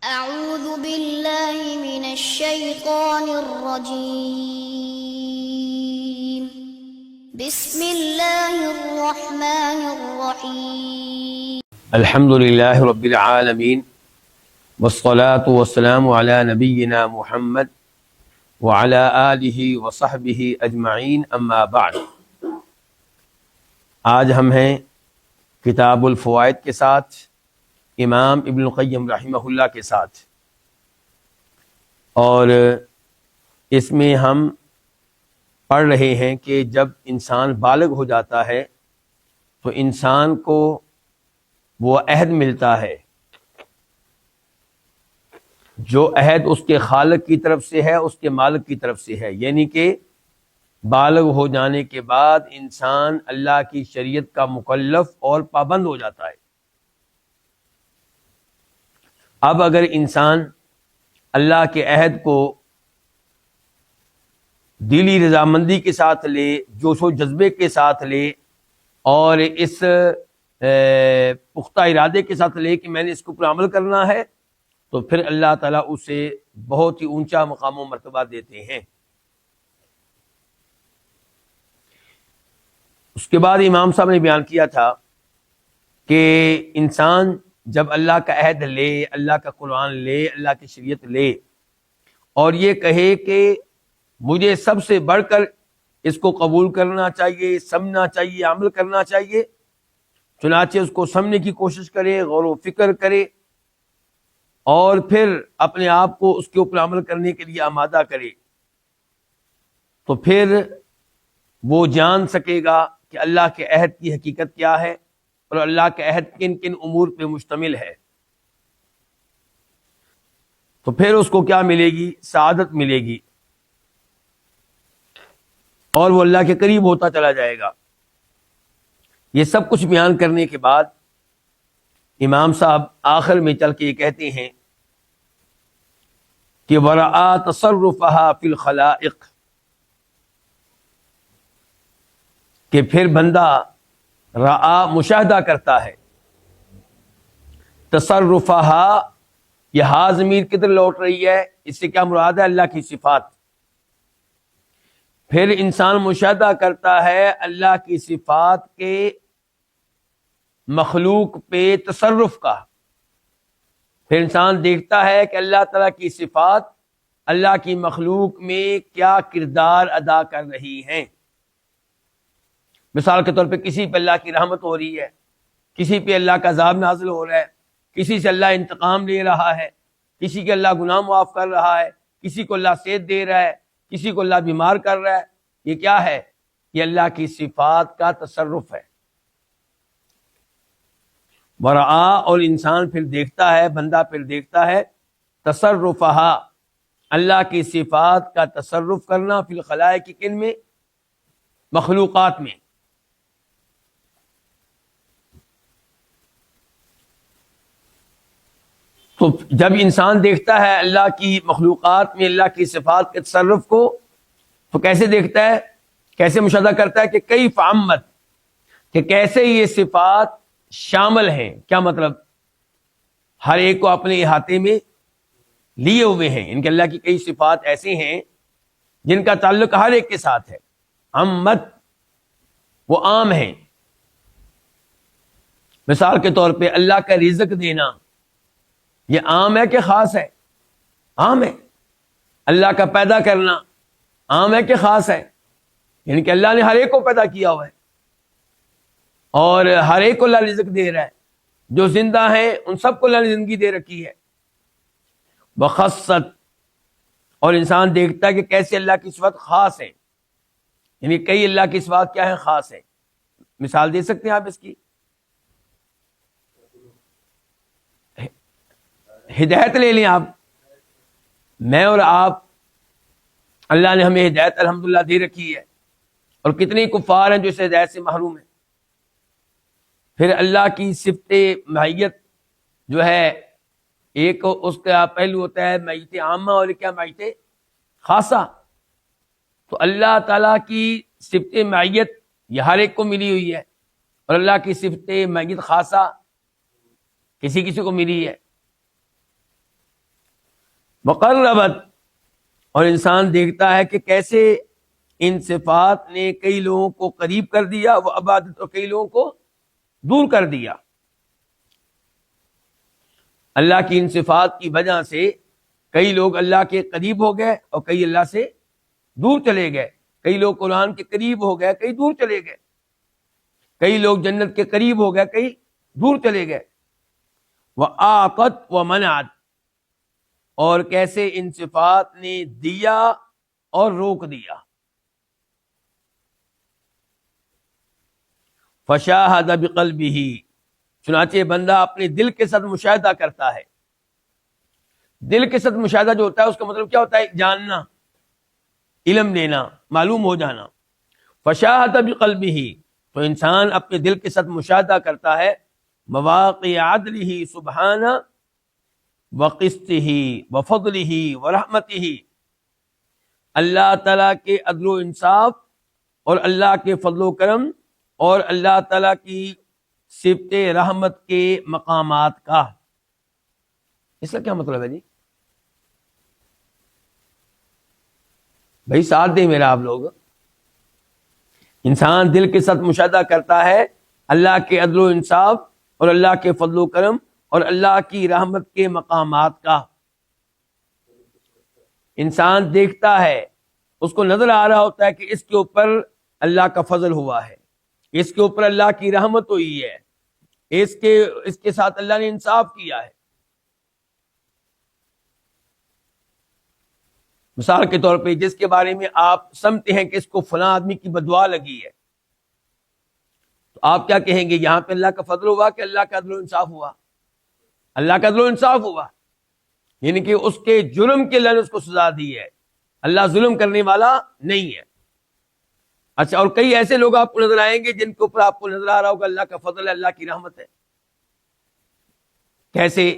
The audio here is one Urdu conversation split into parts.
أعوذ بالله من الشيطان الرجيم بسم الله الرحمن الرحيم الحمد لله رب العالمين والصلاة والسلام على نبينا محمد وعلى آلہ وصحبہ اجمعین اما بعد۔ آج ہم ہیں کتاب الفوائد کے ساتھ، امام ابن القیم رحمہ اللہ کے ساتھ، اور اس میں ہم پڑھ رہے ہیں کہ جب انسان بالغ ہو جاتا ہے تو انسان کو وہ عہد ملتا ہے جو عہد اس کے خالق کی طرف سے ہے، اس کے مالک کی طرف سے ہے، یعنی کہ بالغ ہو جانے کے بعد انسان اللہ کی شریعت کا مکلف اور پابند ہو جاتا ہے۔ اب اگر انسان اللہ کے عہد کو دلی رضامندی کے ساتھ لے، جوش و جذبے کے ساتھ لے، اور اس پختہ ارادے کے ساتھ لے کہ میں نے اس کے اوپر عمل کرنا ہے، تو پھر اللہ تعالیٰ اسے بہت ہی اونچا مقام و مرتبہ دیتے ہیں۔ اس کے بعد امام صاحب نے بیان کیا تھا کہ انسان جب اللہ کا عہد لے، اللہ کا قرآن لے، اللہ کی شریعت لے، اور یہ کہے کہ مجھے سب سے بڑھ کر اس کو قبول کرنا چاہیے، سمجھنا چاہیے، عمل کرنا چاہیے، چنانچہ اس کو سمجھنے کی کوشش کرے، غور و فکر کرے، اور پھر اپنے آپ کو اس کے اوپر عمل کرنے کے لیے آمادہ کرے، تو پھر وہ جان سکے گا کہ اللہ کے عہد کی حقیقت کیا ہے اور اللہ کا عہد کن کن امور پہ مشتمل ہے۔ تو پھر اس کو کیا ملے گی؟ سعادت ملے گی، اور وہ اللہ کے قریب ہوتا چلا جائے گا۔ یہ سب کچھ بیان کرنے کے بعد امام صاحب آخر میں چل کے یہ کہتے ہیں کہ وَرَآ تَصَرُّفَهَا فِي الْخَلَائِقِ، کہ پھر بندہ رعا مشاہدہ کرتا ہے، تصرفها، یہ ہا ضمیر کدھر لوٹ رہی ہے؟ اس سے کیا مراد ہے؟ اللہ کی صفات۔ پھر انسان مشاہدہ کرتا ہے اللہ کی صفات کے مخلوق پہ تصرف کا، پھر انسان دیکھتا ہے کہ اللہ تعالیٰ کی صفات اللہ کی مخلوق میں کیا کردار ادا کر رہی ہیں۔ مثال کے طور پہ کسی پہ اللہ کی رحمت ہو رہی ہے، کسی پہ اللہ کا عذاب نازل ہو رہا ہے، کسی سے اللہ انتقام لے رہا ہے، کسی کے اللہ گناہ معاف کر رہا ہے، کسی کو اللہ صحت دے رہا ہے، کسی کو اللہ بیمار کر رہا ہے۔ یہ کیا ہے؟ یہ اللہ کی صفات کا تصرف ہے۔ ورعا، اور انسان پھر دیکھتا ہے، بندہ پھر دیکھتا ہے تصرفہا، اللہ کی صفات کا تصرف کرنا، فی الخلائق کی کن میں؟ مخلوقات میں۔ تو جب انسان دیکھتا ہے اللہ کی مخلوقات میں اللہ کی صفات کے تصرف کو، تو کیسے دیکھتا ہے، کیسے مشاہدہ کرتا ہے کہ کیف عمت، کہ کیسے یہ صفات شامل ہیں۔ کیا مطلب؟ ہر ایک کو اپنے احاطے میں لیے ہوئے ہیں، ان کے اللہ کی کئی صفات ایسے ہیں جن کا تعلق ہر ایک کے ساتھ ہے۔ عمت، وہ عام ہیں۔ مثال کے طور پہ اللہ کا رزق دینا، یہ عام ہے کہ خاص ہے؟ عام ہے۔ اللہ کا پیدا کرنا عام ہے کہ خاص ہے؟ یعنی کہ اللہ نے ہر ایک کو پیدا کیا ہوا ہے، اور ہر ایک کو اللہ رزق دے رہا ہے۔ جو زندہ ہیں ان سب کو اللہ نے زندگی دے رکھی ہے۔ بخصت، اور انسان دیکھتا ہے کہ کیسے اللہ کی صفات خاص ہے، یعنی کئی اللہ کی صفات کیا ہے؟ خاص ہے۔ مثال دے سکتے ہیں آپ اس کی؟ ہدایت لے لیں آپ، میں اور آپ، اللہ نے ہمیں ہدایت الحمدللہ دے رکھی ہے، اور کتنے کفار ہیں جو اس ہدایت سے محروم ہیں۔ پھر اللہ کی صفت معیت جو ہے، ایک اس کا پہلو ہوتا ہے معیت عامہ، اور کیا؟ معیت خاصہ۔ تو اللہ تعالیٰ کی صفت معیت یہ ہر ایک کو ملی ہوئی ہے، اور اللہ کی صفت معیت خاصہ کسی کسی کو ملی ہے۔ وقربت، اور انسان دیکھتا ہے کہ کیسے ان صفات نے کئی لوگوں کو قریب کر دیا، وہ عبادت، اور کئی لوگوں کو دور کر دیا۔ اللہ کی ان صفات کی وجہ سے کئی لوگ اللہ کے قریب ہو گئے اور کئی اللہ سے دور چلے گئے، کئی لوگ قرآن کے قریب ہو گئے، کئی دور چلے گئے، کئی لوگ جنت کے قریب ہو گئے، کئی دور چلے گئے۔ وَآقَتْ وَمَنَعَتْ، اور کیسے ان صفات نے دیا اور روک دیا۔ فشاہد بقلبہ، چنانچہ بندہ اپنے دل کے ساتھ مشاہدہ کرتا ہے۔ دل کے ساتھ مشاہدہ جو ہوتا ہے اس کا مطلب کیا ہوتا ہے؟ جاننا، علم لینا، معلوم ہو جانا۔ فشاہد بقلبہ، تو انسان اپنے دل کے ساتھ مشاہدہ کرتا ہے مواقع عدلہ سبحانہ وقسطہ وفضلہ ورحمتہ، اللہ تعالیٰ کے عدل و انصاف اور اللہ کے فضل و کرم اور اللہ تعالیٰ کی صفت رحمت کے مقامات کا۔ اس کا کیا مطلب ہے جی؟ بھائی ساتھ دیں میرا آپ لوگ۔ انسان دل کے ساتھ مشاہدہ کرتا ہے اللہ کے عدل و انصاف اور اللہ کے فضل و کرم اور اللہ کی رحمت کے مقامات کا۔ انسان دیکھتا ہے، اس کو نظر آ رہا ہوتا ہے کہ اس کے اوپر اللہ کا فضل ہوا ہے، اس کے اوپر اللہ کی رحمت ہوئی ہے، اس کے ساتھ اللہ نے انصاف کیا ہے۔ مثال کے طور پہ جس کے بارے میں آپ سمجھتے ہیں کہ اس کو فلاں آدمی کی بددعا لگی ہے، تو آپ کیا کہیں گے؟ یہاں پہ اللہ کا فضل ہوا کہ اللہ کا عدل و انصاف ہوا؟ اللہ کا عدل و انصاف ہوا، یعنی کہ اس کے جرم کے لیے اس کو سزا دی ہے۔ اللہ ظلم کرنے والا نہیں ہے۔ اچھا، اور کئی ایسے لوگ آپ کو نظر آئیں گے جن کے اوپر آپ کو نظر آ رہا ہوگا اللہ کا فضل ہے، اللہ کی رحمت ہے۔ کیسے؟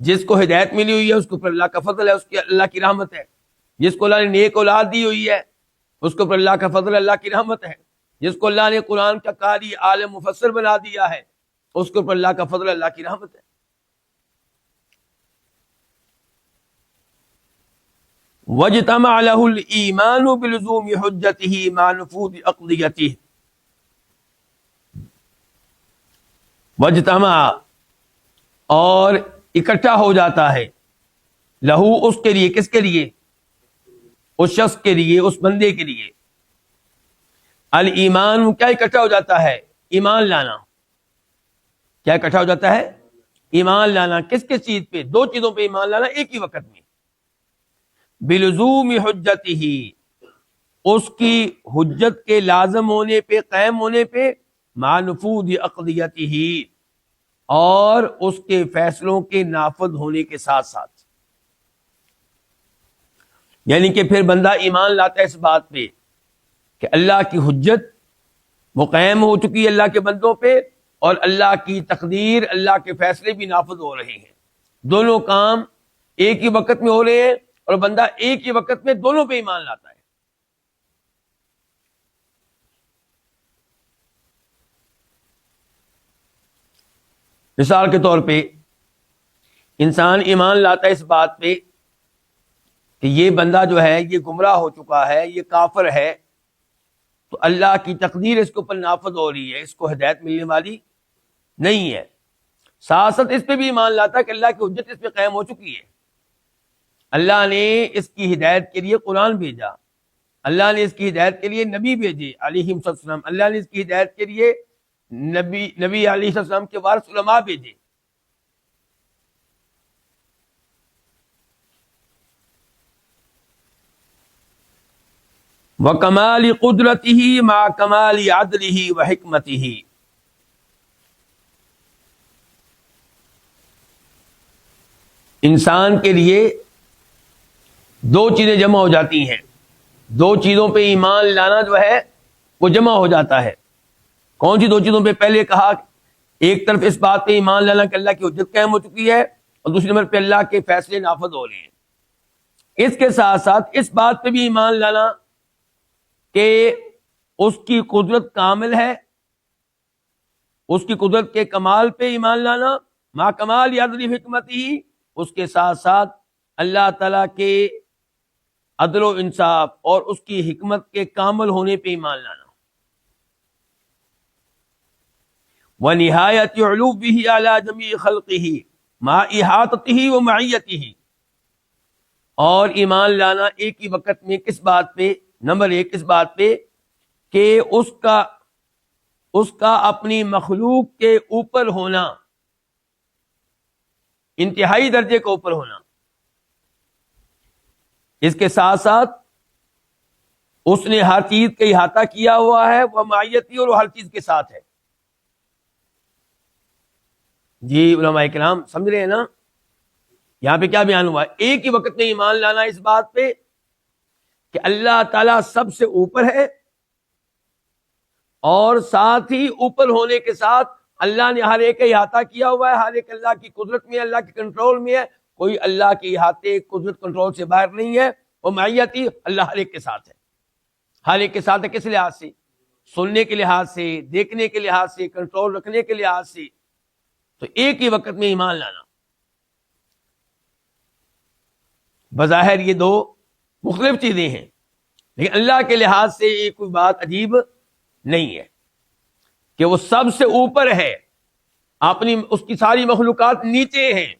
جس کو ہدایت ملی ہوئی ہے اس کے اوپر اللہ کا فضل ہے، اس کی اللہ کی رحمت ہے۔ جس کو اللہ نے نیک اولاد دی ہوئی ہے اس کے اوپر اللہ کا فضل ہے، اللہ کی رحمت ہے۔ جس کو اللہ نے قرآن کا قاری عالم مفسر بنا دیا ہے اس کے اوپر اللہ کا فضل ہے، اللہ کی رحمت ہے۔ وَاجْتَمَعَ لَهُ الْإِيمَانُ بِلُزُومِ حُجَّتِهِ مَعَ نُفُوذِ أَقْضِيَتِهِ۔ وَاجْتَمَعَ، اور اکٹھا ہو جاتا ہے، لہو اس کے لیے، کس کے لیے؟ اس شخص کے لیے، اس بندے کے لیے۔ الایمان، کیا اکٹھا ہو جاتا ہے؟ ایمان لانا۔ کیا اکٹھا ہو جاتا ہے؟ ایمان لانا۔ کس کس چیز پہ؟ دو چیزوں پہ ایمان لانا ایک ہی وقت میں۔ بلزوم حجتہ، اس کی حجت کے لازم ہونے پہ، قائم ہونے پہ، مع نفوذ اقضیتہ، اور اس کے فیصلوں کے نافذ ہونے کے ساتھ ساتھ۔ یعنی کہ پھر بندہ ایمان لاتا ہے اس بات پہ کہ اللہ کی حجت وہ قائم ہو چکی ہے اللہ کے بندوں پہ، اور اللہ کی تقدیر، اللہ کے فیصلے بھی نافذ ہو رہے ہیں۔ دونوں کام ایک ہی وقت میں ہو رہے ہیں اور بندہ ایک ہی وقت میں دونوں پہ ایمان لاتا ہے۔ مثال کے طور پہ انسان ایمان لاتا ہے اس بات پہ کہ یہ بندہ جو ہے یہ گمراہ ہو چکا ہے، یہ کافر ہے، تو اللہ کی تقدیر اس کے اوپر نافذ ہو رہی ہے، اس کو ہدایت ملنے والی نہیں ہے۔ ساتھ ساتھ اس پہ بھی ایمان لاتا ہے کہ اللہ کی حجت اس پہ قائم ہو چکی ہے۔ اللہ نے اس کی ہدایت کے لیے قرآن بھیجا، اللہ نے اس کی ہدایت کے لیے نبی بھیجے علیہ السلام، اللہ نے اس کی ہدایت کے لیے نبی علیہ السلام کے وارث علماء بھیجے۔ وَكَمَالِ قُدْرَتِهِ مَعَ كَمَالِ عَدْلِهِ وَحِكْمَتِهِ، انسان کے لیے دو چیزیں جمع ہو جاتی ہیں، دو چیزوں پہ ایمان لانا جو ہے وہ جمع ہو جاتا ہے۔ کون سی دو چیزوں پہ؟ پہلے کہا ایک طرف اس بات پہ ایمان لانا کہ اللہ کی حجت قائم ہو چکی ہے، اور دوسری نمبر پہ اللہ کے فیصلے نافذ ہو رہے ہیں۔ اس کے ساتھ ساتھ اس بات پہ بھی ایمان لانا کہ اس کی قدرت کامل ہے، اس کی قدرت کے کمال پہ ایمان لانا، مع کمال عدل حکمت ہی، اس کے ساتھ ساتھ اللہ تعالیٰ کے عدل و انصاف اور اس کی حکمت کے کامل ہونے پہ ایمان لانا. وَنِهَایَةِ عُلُوِّهِ عَلَى جَمِيعِ خَلْقِهِ مَعَ إِحَاطَتِهِ وَمَعِيَّتِهِ. اور ایمان لانا ایک ہی وقت میں کس بات پہ؟ نمبر 1 اس بات پہ کہ اس کا اپنی مخلوق کے اوپر ہونا، انتہائی درجے کے اوپر ہونا. اس کے ساتھ ساتھ اس نے ہر چیز کا احاطہ کیا ہوا ہے، وہ معیتی، اور وہ ہر چیز کے ساتھ ہے. جی علماء کرام سمجھ رہے ہیں نا یہاں پہ کیا بیان ہوا؟ ایک ہی وقت میں ایمان لانا اس بات پہ کہ اللہ تعالیٰ سب سے اوپر ہے، اور ساتھ ہی اوپر ہونے کے ساتھ اللہ نے ہر ایک کا احاطہ کیا ہوا ہے، ہر ایک اللہ کی قدرت میں، اللہ کے کنٹرول میں ہے، کوئی اللہ کے احاطے قدرت کنٹرول سے باہر نہیں ہے. وہ معیتی، اللہ ہر ایک کے ساتھ ہے. ہر ایک کے ساتھ ہے کس لحاظ سے؟ سننے کے لحاظ سے، دیکھنے کے لحاظ سے، کنٹرول رکھنے کے لحاظ سے. تو ایک ہی وقت میں ایمان لانا. بظاہر یہ دو مختلف چیزیں ہیں، لیکن اللہ کے لحاظ سے یہ کوئی بات عجیب نہیں ہے کہ وہ سب سے اوپر ہے، اپنی اس کی ساری مخلوقات نیچے ہیں،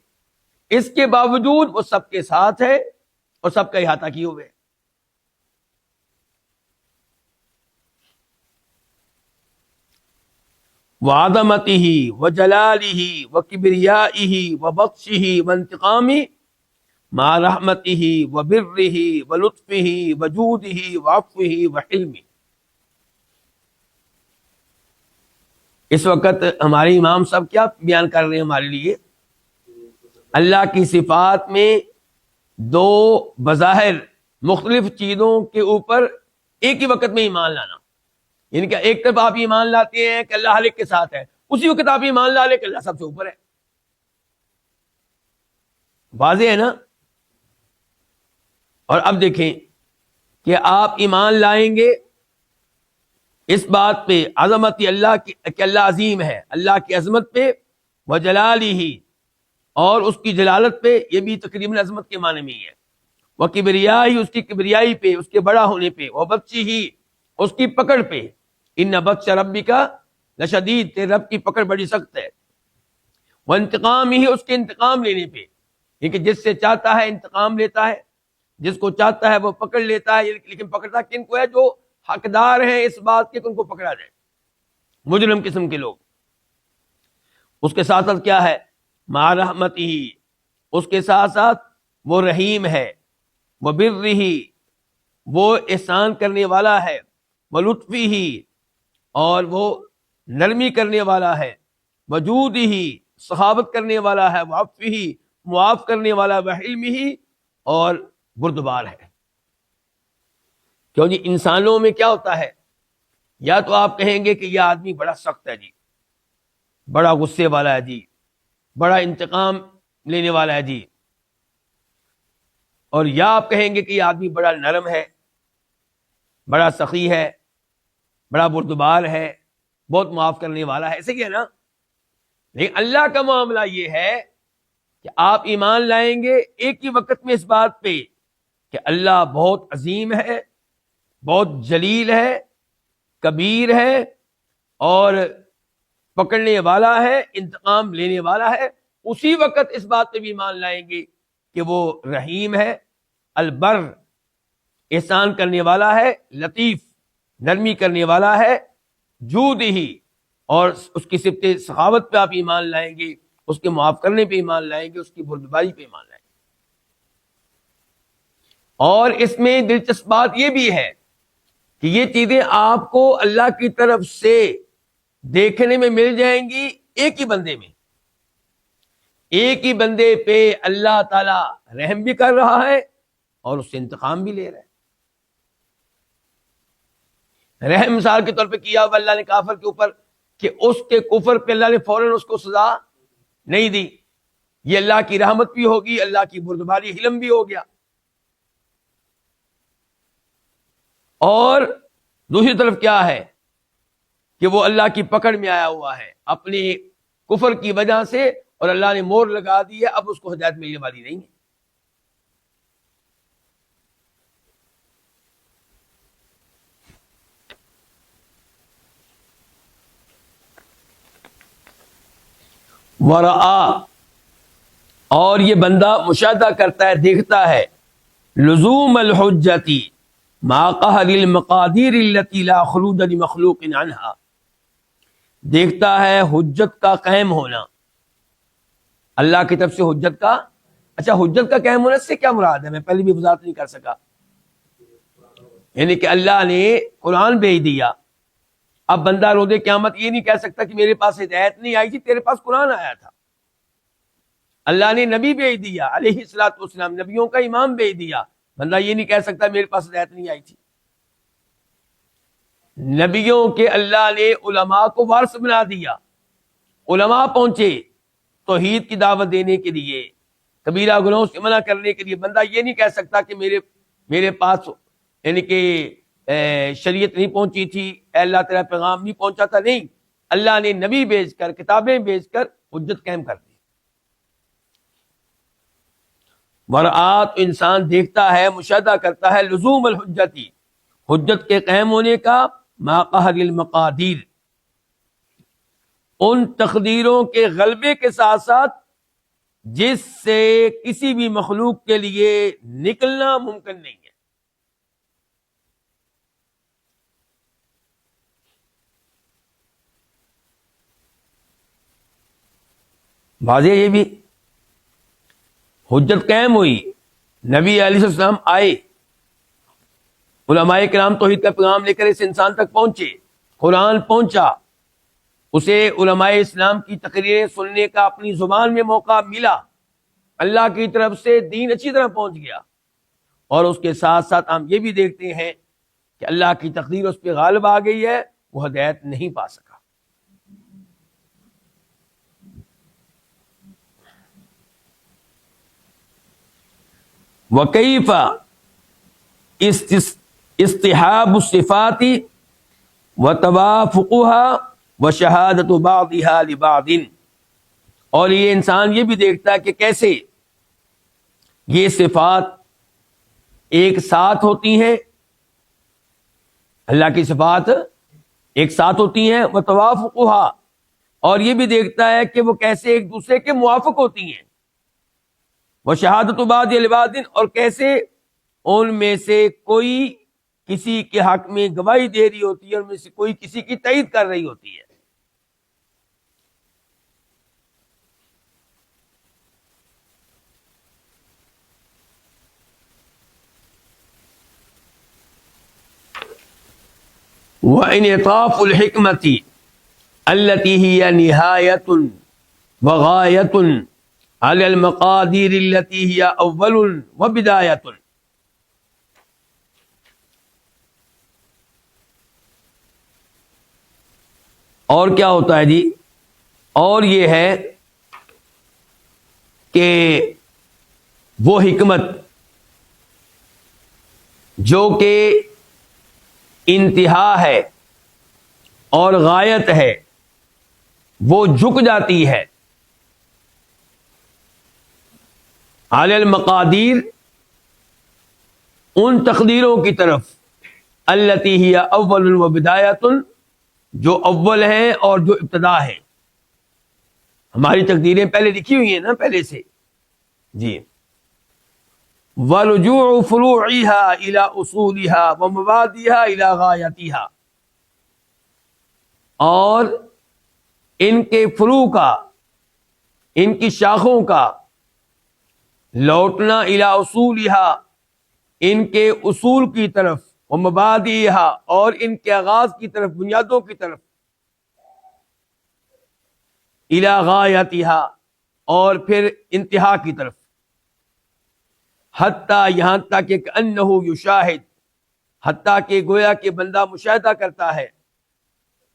اس کے باوجود وہ سب کے ساتھ ہے اور سب کا احاطہ کیے ہوئے. وعظمتہ وجلالہ وکبریائہ وبطشہ وانتقامہ مع رحمتہ وبرہ ولطفہ وجودہ وعفوہ وحلمہ. اس وقت ہمارے امام صاحب کیا بیان کر رہے ہیں ہمارے لیے؟ اللہ کی صفات میں دو بظاہر مختلف چیزوں کے اوپر ایک ہی وقت میں ایمان لانا. یعنی کہ ایک طرف آپ ایمان لاتے ہیں کہ اللہ ہر ایک کے ساتھ ہے، اسی وقت آپ ایمان لا لیں کہ اللہ سب سے اوپر ہے. واضح ہے نا؟ اور اب دیکھیں کہ آپ ایمان لائیں گے اس بات پہ، عظمت اللہ کی کہ اللہ عظیم ہے، اللہ کی عظمت پہ، وجلالہ اور اس کی جلالت پہ، یہ بھی تقریباً عظمت کے معنی میں ہی ہے، وکبریائہ اس کی کبریائی پہ، اس کے بڑا ہونے پہ، وبطشہ اس کی پکڑ پہ. ان بطش ربک لشدید، تیرے رب کی پکڑ بڑی سخت ہے. وانتقامہ اس کے انتقام لینے پہ، کیونکہ جس سے چاہتا ہے انتقام لیتا ہے، جس کو چاہتا ہے وہ پکڑ لیتا ہے. لیکن پکڑتا کن کو ہے؟ جو حقدار ہیں اس بات کے کہ ان کو پکڑا جائے، مجرم قسم کے لوگ. اس کے ساتھ ساتھ کیا ہے؟ مع رحمتہ اس کے ساتھ ساتھ وہ رحیم ہے، وبرہ وہ احسان کرنے والا ہے، ولطفہ اور وہ نرمی کرنے والا ہے، وجودہ سخاوت کرنے والا ہے، وعفوہ معاف کرنے والا، وحلمہ اور بردبار ہے. کیوں جی انسانوں میں کیا ہوتا ہے؟ یا تو آپ کہیں گے کہ یہ آدمی بڑا سخت ہے جی، بڑا غصے والا ہے جی، بڑا انتقام لینے والا ہے جی، اور یا آپ کہیں گے کہ یہ آدمی بڑا نرم ہے، بڑا سخی ہے، بڑا بردبار ہے، بہت معاف کرنے والا ہے. ایسے ہی ہے نا؟ لیکن اللہ کا معاملہ یہ ہے کہ آپ ایمان لائیں گے ایک ہی وقت میں اس بات پہ کہ اللہ بہت عظیم ہے، بہت جلیل ہے، کبیر ہے، اور پکڑنے والا ہے، انتقام لینے والا ہے. اسی وقت اس بات پہ بھی ایمان لائیں گے کہ وہ رحیم ہے، البر احسان کرنے والا ہے، لطیف نرمی کرنے والا ہے، جود ہی اور اس کی صفت سخاوت پہ آپ ایمان لائیں گے، اس کے معاف کرنے پہ ایمان لائیں گے، اس کی بردباری پہ ایمان لائیں گے. اور اس میں دلچسپ بات یہ بھی ہے کہ یہ چیزیں آپ کو اللہ کی طرف سے دیکھنے میں مل جائیں گی ایک ہی بندے میں. ایک ہی بندے پہ اللہ تعالی رحم بھی کر رہا ہے اور اس سے انتقام بھی لے رہا ہے. رحم مثال کے طور پہ کیا ہوا اللہ نے کافر کے اوپر کہ اس کے کفر پہ اللہ نے فوراً اس کو سزا نہیں دی. یہ اللہ کی رحمت بھی ہوگی، اللہ کی بردباری، حلم بھی ہو گیا. اور دوسری طرف کیا ہے کہ وہ اللہ کی پکڑ میں آیا ہوا ہے اپنے کفر کی وجہ سے، اور اللہ نے مور لگا دی ہے، اب اس کو ہدایت ملنے والی نہیں ہے. ورآ، اور یہ بندہ مشاہدہ کرتا ہے، دیکھتا ہے، لزوم الحجتی مع قہر المقادیر التي لا خلود لمخلوق عنها، دیکھتا ہے حجت کا قائم ہونا، اللہ کی طرف سے حجت کا۔ اچھا، حجت کا قائم ہونے سے کیا مراد ہے؟ میں پہلے بھی وضاحت نہیں کر سکا۔ یعنی کہ اللہ نے قرآن بھیج دیا، اب بندہ روز قیامت یہ نہیں کہہ سکتا کہ میرے پاس ہدایت نہیں آئی تھی، تیرے پاس قرآن آیا تھا۔ اللہ نے نبی بھیج دیا علیہ الصلوۃ والسلام، نبیوں کا امام بھیج دیا، بندہ یہ نہیں کہہ سکتا میرے پاس ہدایت نہیں آئی تھی۔ نبیوں کے اللہ نے علماء کو وارث بنا دیا، علماء پہنچے توحید کی دعوت دینے کے لیے، کبیرہ گناہوں سے منع کرنے کے لیے۔ بندہ یہ نہیں کہہ سکتا کہ میرے پاس یعنی کہ شریعت نہیں پہنچی تھی، اے اللہ تیرا پیغام نہیں پہنچا تھا، نہیں، اللہ نے نبی بھیج کر، کتابیں بھیج کر حجت قائم کر دی۔ ورآت، انسان دیکھتا ہے، مشاہدہ کرتا ہے، لزوم الحجتی، حجت کے قائم ہونے کا، مع قہر المقادیر، ان تقدیروں کے غلبے کے ساتھ ساتھ جس سے کسی بھی مخلوق کے لیے نکلنا ممکن نہیں ہے۔ واضح، یہ بھی حجت قائم ہوئی، نبی علیہ السلام آئے، علماء کرام توحید کا پیغام لے کر اس انسان تک پہنچے، قرآن پہنچا، اسے علماء اسلام کی تقریریں سننے کا اپنی زبان میں موقع ملا، اللہ کی طرف سے دین اچھی طرح پہنچ گیا، اور اس کے ساتھ ساتھ ہم یہ بھی دیکھتے ہیں کہ اللہ کی تقدیر اس پہ غالب آ گئی ہے، وہ ہدایت نہیں پا سکا۔ وَكَيْفَ استحاب الصفات وتوافقها وشہادت بعضها لبعض، اور یہ انسان یہ بھی دیکھتا ہے کہ کیسے یہ صفات ایک ساتھ ہوتی ہیں، اللہ کی صفات ایک ساتھ ہوتی ہیں، وتوافقها، اور یہ بھی دیکھتا ہے کہ وہ کیسے ایک دوسرے کے موافق ہوتی ہیں، وشہادت بعض لبعض، اور کیسے ان میں سے کوئی کسی کے حق میں گواہی دے رہی ہوتی ہے، اور ان میں سے کوئی کسی کی تائید کر رہی ہوتی ہے۔ وَإِنْعِطَافُ الْحِكْمَةِ الَّتِي هِيَ نِهَايَةٌ وَغَايَةٌ عَلَى الْمَقَادِيرِ الَّتِي هِيَ أَوَّلٌ وَبِدَايَةٌ، اور کیا ہوتا ہے جی؟ اور یہ ہے کہ وہ حکمت جو کہ انتہا ہے اور غایت ہے، وہ جھک جاتی ہے علی المقادیر، ان تقدیروں کی طرف، التی ہی اول و بدایۃ، جو اول ہیں اور جو ابتدا ہے۔ ہماری تقدیریں پہلے لکھی ہوئی ہیں نا، پہلے سے جی۔ وَرُجُوعُ فُرُوعِهَا إِلَى أُصُولِهَا وَمُبَادِئِهَا إِلَى غَایَتِهَا، اور ان کے فروع کا، ان کی شاخوں کا لوٹنا، إِلَى أُصُولِهَا، ان کے اصول کی طرف، وَمُبَادِئِهَا، اور ان کے آغاز کی طرف، بنیادوں کی طرف، إِلَى غَایَتِهَا، اور پھر انتہا کی طرف، حتیٰ، یہاں تک کہ انہو یشاہد، حتیٰ کہ گویا کہ بندہ مشاہدہ کرتا ہے،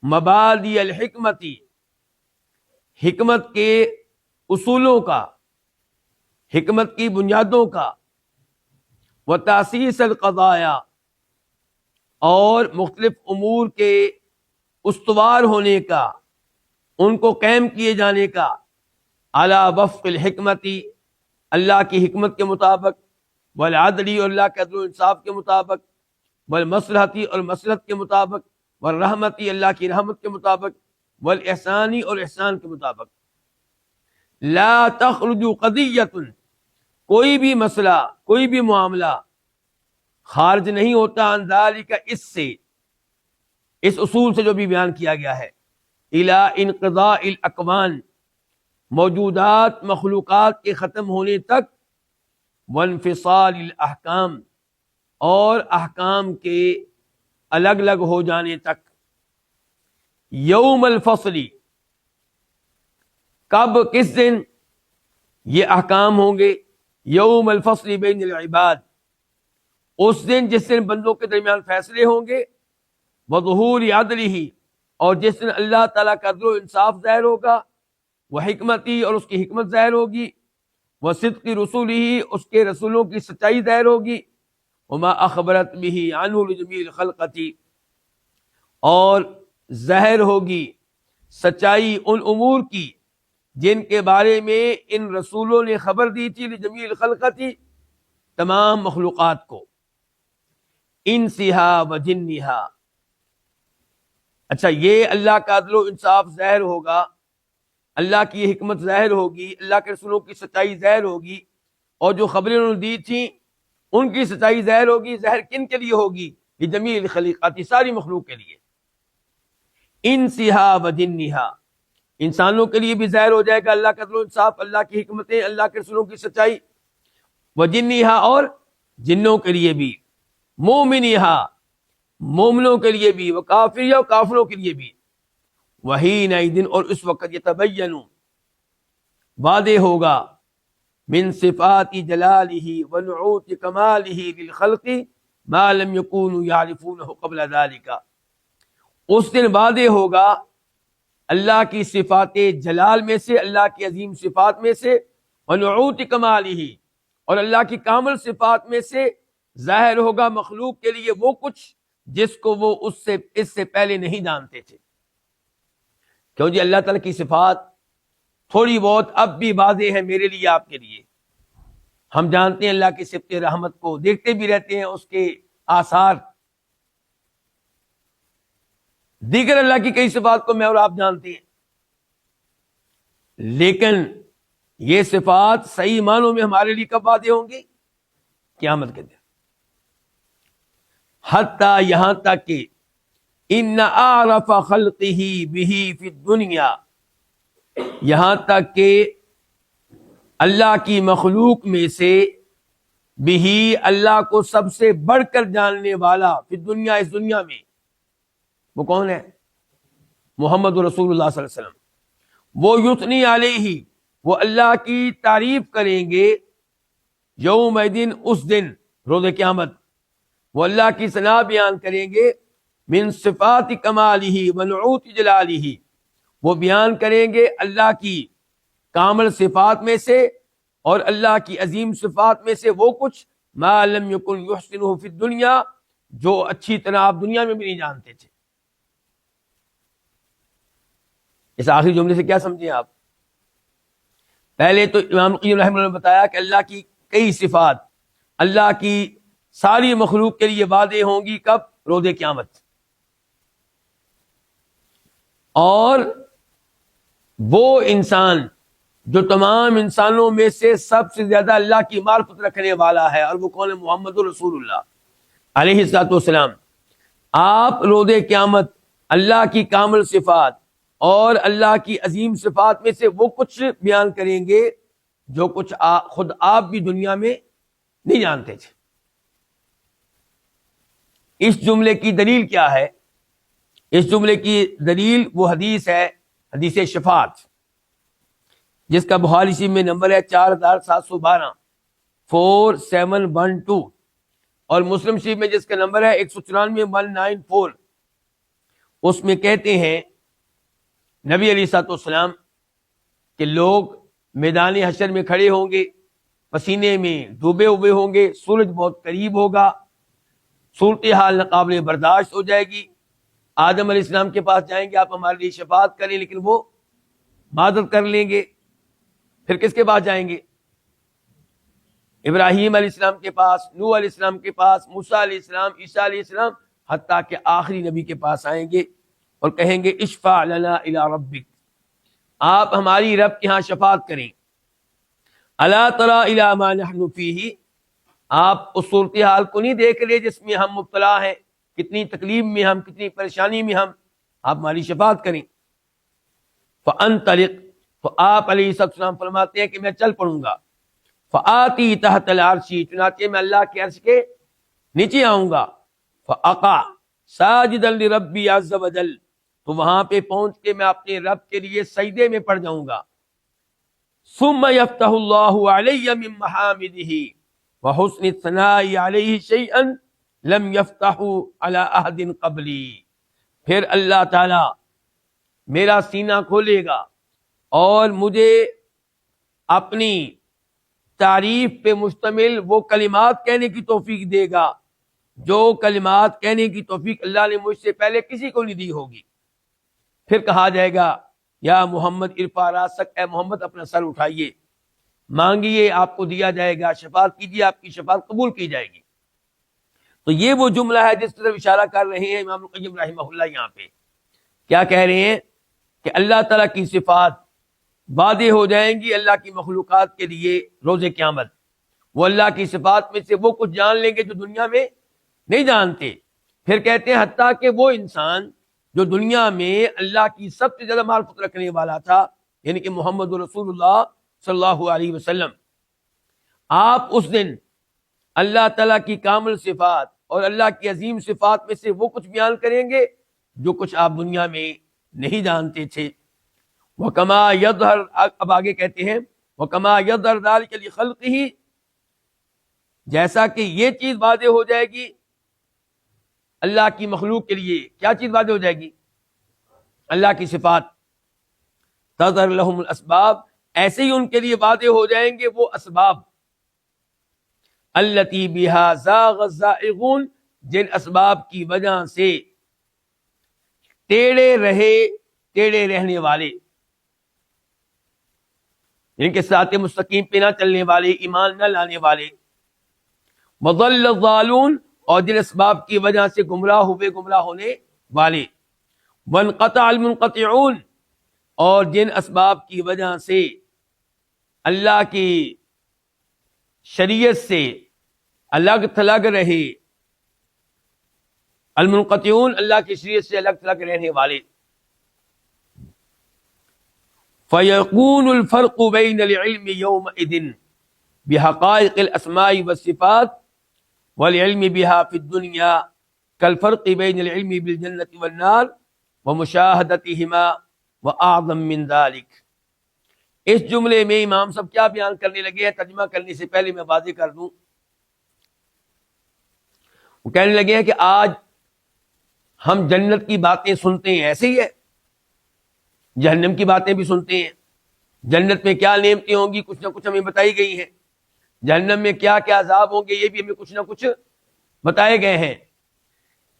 مبادی الحکمتی، حکمت کے اصولوں کا، حکمت کی بنیادوں کا، وتاسیس القضایا، اور مختلف امور کے استوار ہونے کا، ان کو قائم کیے جانے کا، علی وفق الحکمتی، اللہ کی حکمت کے مطابق، والعدلی، اور اللہ کے عدل و انصاف کے مطابق، والمصلحتی، اور مصلحت کے مطابق، والرحمتی، اللہ کی رحمت کے مطابق، والاحسانی، اور احسان کے مطابق۔ لا تخرج قضیۃ، کوئی بھی مسئلہ، کوئی بھی معاملہ خارج نہیں ہوتا عن ذالک، اس سے، اس اصول سے جو بھی بیان کیا گیا ہے، الی انقضاء الاکوان، موجودات مخلوقات کے ختم ہونے تک، وانفصال الاحکام، اور احکام کے الگ الگ ہو جانے تک، یوم الفصل، کب، کس دن یہ احکام ہوں گے، یوم الفصل بین العباد، اس دن جس دن بندوں کے درمیان فیصلے ہوں گے، وظہور عدلہ، اور جس دن اللہ تعالیٰ کا عدل و انصاف ظاہر ہوگا، وحکمتی، اور اس کی حکمت ظاہر ہوگی، وصدق رسولہ، اس کے رسولوں کی سچائی ظاہر ہوگی، وما اخبرت به عنہ لجمیع الخلقۃ، اور ظاہر ہوگی سچائی ان امور کی جن کے بارے میں ان رسولوں نے خبر دی تھی، لجمیع الخلقۃ، تمام مخلوقات کو، انسہا و جنہا۔ اچھا، یہ اللہ کا عدل و انصاف ظاہر ہوگا، اللہ کی حکمت ظاہر ہوگی، اللہ کے رسولوں کی سچائی ظاہر ہوگی، اور جو خبریں انہوں نے دی تھیں ان کی سچائی ظاہر ہوگی۔ ظاہر کن کے لیے ہوگی؟ لجمیع الخلقات، ساری مخلوق کے لیے، انسہا و جنہا، انسانوں کے لیے بھی ظاہر ہو جائے گا اللہ کا عدل و انصاف، اللہ کی حکمتیں، اللہ کے رسولوں کی سچائی، وجنہا، اور جنوں کے لیے بھی، مومنہا، مومنوں کے لیے بھی، وکافرہا، اور کافروں کے لیے بھی، وحینئذ، اور اس وقت یتبین، واضح ہوگا، من صفات جلالہ ونعوت کمالہ للخلق ما لم یکونوا یعرفونہ قبل ذلک، اس دن واضح ہوگا اللہ کی صفات جلال میں سے، اللہ کی عظیم صفات میں سے، ونعوت کمالہ، اور اللہ کی کامل صفات میں سے ظاہر ہوگا مخلوق کے لیے وہ کچھ جس کو وہ اس سے پہلے نہیں جانتے تھے۔ کیوں جی؟ اللہ تعالیٰ کی صفات تھوڑی بہت اب بھی واضح ہے میرے لیے، آپ کے لیے۔ ہم جانتے ہیں اللہ کی صفت رحمت کو، دیکھتے بھی رہتے ہیں اس کے آثار، دیگر اللہ کی کئی صفات کو میں اور آپ جانتے ہیں، لیکن یہ صفات صحیح معنوں میں ہمارے لیے کب واضح ہوں گی؟ قیامت کے دن، حتیٰ، یہاں تک کہ ان اعرف خلقہ بہ فی الدنیا، یہاں تک کہ اللہ کی مخلوق میں سے بہ، اللہ کو سب سے بڑھ کر جاننے والا، فی الدنیا، اس دنیا میں، وہ کون ہے؟ محمد رسول اللہ صلی اللہ علیہ وسلم۔ وہ یثنی علیہ، وہ اللہ کی تعریف کریں گے، یوم دن، اس دن، روز قیامت، وہ اللہ کی ثنا بیان کریں گے، من صفات کمالہ ونعوت جلالہ، وہ بیان کریں گے اللہ کی کامل صفات میں سے اور اللہ کی عظیم صفات میں سے وہ کچھ، ما لم یکن یحسنہ فی الدنیا، جو اچھی طرح آپ دنیا میں بھی نہیں جانتے تھے۔ اس آخری جملے سے کیا سمجھیں آپ؟ پہلے تو امام قیم رحمہ اللہ نے بتایا کہ اللہ کی کئی صفات اللہ کی ساری مخلوق کے لیے واضح ہوں گی، کب؟ روز قیامت۔ اور وہ انسان جو تمام انسانوں میں سے سب سے زیادہ اللہ کی معرفت رکھنے والا ہے، اور وہ کون ہے؟ محمد رسول اللہ علیہ الصلوۃ والسلام۔ آپ روز قیامت اللہ کی کامل صفات اور اللہ کی عظیم صفات میں سے وہ کچھ بیان کریں گے جو کچھ خود آپ بھی دنیا میں نہیں جانتے تھے۔ اس جملے کی دلیل کیا ہے؟ اس جملے کی دلیل وہ حدیث ہے، حدیث شفاعت، جس کا بخاری شریف میں نمبر ہے 4712، 4712، اور مسلم شریف میں جس کا نمبر ہے 194، 194۔ اس میں کہتے ہیں نبی علیہ الصلوۃ والسلام کہ لوگ میدان حشر میں کھڑے ہوں گے، پسینے میں ڈوبے ہوئے ہوں گے، سورج بہت قریب ہوگا، صورتحال ناقابل برداشت ہو جائے گی۔ آدم علیہ السلام کے پاس جائیں گے، آپ ہمارے لیے شفاعت کریں، لیکن وہ معذرت کر لیں گے۔ پھر کس کے پاس جائیں گے؟ ابراہیم علیہ السلام کے پاس، نوح علیہ السلام کے پاس، موسیٰ علیہ السلام، عیسیٰ علیہ السلام، حتیٰ کہ آخری نبی کے پاس آئیں گے اور کہیں گے اشفع لنا الی ربک، آپ ہماری رب کے ہاں شفاعت کریں. الا تری الی ما نحن فیہ، آپ اس صورتحال کو نہیں دیکھ رہے جس میں ہم مبتلا ہیں، کتنی تکلیف میں ہم، کتنی پریشانی میں ہم، آپ ہماری شفاعت کریں. فانطلق، تو آپ علیہ السلام فرماتے ہیں کہ میں چل پڑوں گا. فآتی تحت العرش، چنانچہ میں اللہ کے عرش کے نیچے آؤں گا. فاقع ساجدا لربی عز وجل، تو وہاں پہ پہنچ کے میں اپنے رب کے لیے سجدے میں پڑ جاؤں گا. ثم يفتح الله علي من محامده وحسن الثناء عليه شيئا لم يفتحوا على احد قبلی، پھر اللہ تعالی میرا سینہ کھولے گا اور مجھے اپنی تعریف پہ مشتمل وہ کلمات کہنے کی توفیق دے گا جو کلمات کہنے کی توفیق اللہ نے مجھ سے پہلے کسی کو نہیں دی ہوگی. پھر کہا جائے گا یا محمد ارفع راسک، اے محمد اپنا سر اٹھائیے، مانگیے آپ کو دیا جائے گا، شفاعت کیجیے آپ کی شفاعت قبول کی جائے گی. تو یہ وہ جملہ ہے جس طرف اشارہ کر رہے ہیں امام القیم رحمہ اللہ. یہاں پہ کیا کہہ رہے ہیں کہ اللہ تعالیٰ کی صفات واضح ہو جائیں گی اللہ کی مخلوقات کے لیے روز قیامت. وہ اللہ کی صفات میں سے وہ کچھ جان لیں گے جو دنیا میں نہیں جانتے. پھر کہتے ہیں حتیٰ کہ وہ انسان جو دنیا میں اللہ کی سب سے زیادہ معرفت رکھنے والا تھا، یعنی کہ محمد رسول اللہ صلی اللہ علیہ وسلم، آپ اس دن اللہ تعالیٰ کی کامل صفات اور اللہ کی عظیم صفات میں سے وہ کچھ بیان کریں گے جو کچھ آپ دنیا میں نہیں جانتے تھے. وَكَمَا يَظْهَرُ، اب آگے کہتے ہیں وَكَمَا يَظْهَرُ ذَلِكَ لِخَلْقِهِ، جیسا کہ یہ چیز واضح ہو جائے گی اللہ کی مخلوق کے لیے. کیا چیز واضح ہو جائے گی؟ اللہ کی صفات. تظہر لہم الاسباب، ایسے ہی ان کے لیے واضح ہو جائیں گے وہ اسباب، التی بہا زاغ الزائغون، جن اسباب کی وجہ سے ٹیڑے رہنے والے، جن کے ساتھ مستقیم پہ نہ چلنے والے، ایمان نہ لانے والے، وضل الضالون، اور جن اسباب کی وجہ سے گمراہ ہونے والے، وانقطع المنقطعون، اور جن اسباب کی وجہ سے اللہ کی شریعت سے الگ تھلگ رہے، المنقطعون، اللہ کی شریعت سے الگ تھلگ رہنے والے. فَيَكُونُ الْفَرْقُ بَيْنَ الْعِلْمِ يَوْمَئِذٍ بِحَقَائِقِ الْأَسْمَاءِ وَالصِّفَاتِ وَالْعِلْمِ بِهَا فِي الدُّنْيَا كَالْفَرْقِ بَيْنَ الْعِلْمِ بِالْجَنَّةِ وَالنَّارِ وَمُشَاهَدَتِهِمَا وَأَعْظَمُ مِنْ ذَلِكَ. اس جملے میں امام صاحب کیا بیان کرنے لگے ہیں؟ ترجمہ کرنے سے پہلے میں واضح کر دوں، وہ کہنے لگے ہیں کہ آج ہم جنت کی باتیں سنتے ہیں، ایسے ہی ہے، جہنم کی باتیں بھی سنتے ہیں. جنت میں کیا نعمتیں ہوں گی کچھ نہ کچھ ہمیں بتائی گئی ہیں، جہنم میں کیا کیا عذاب ہوں گے یہ بھی ہمیں کچھ نہ کچھ بتائے گئے ہیں.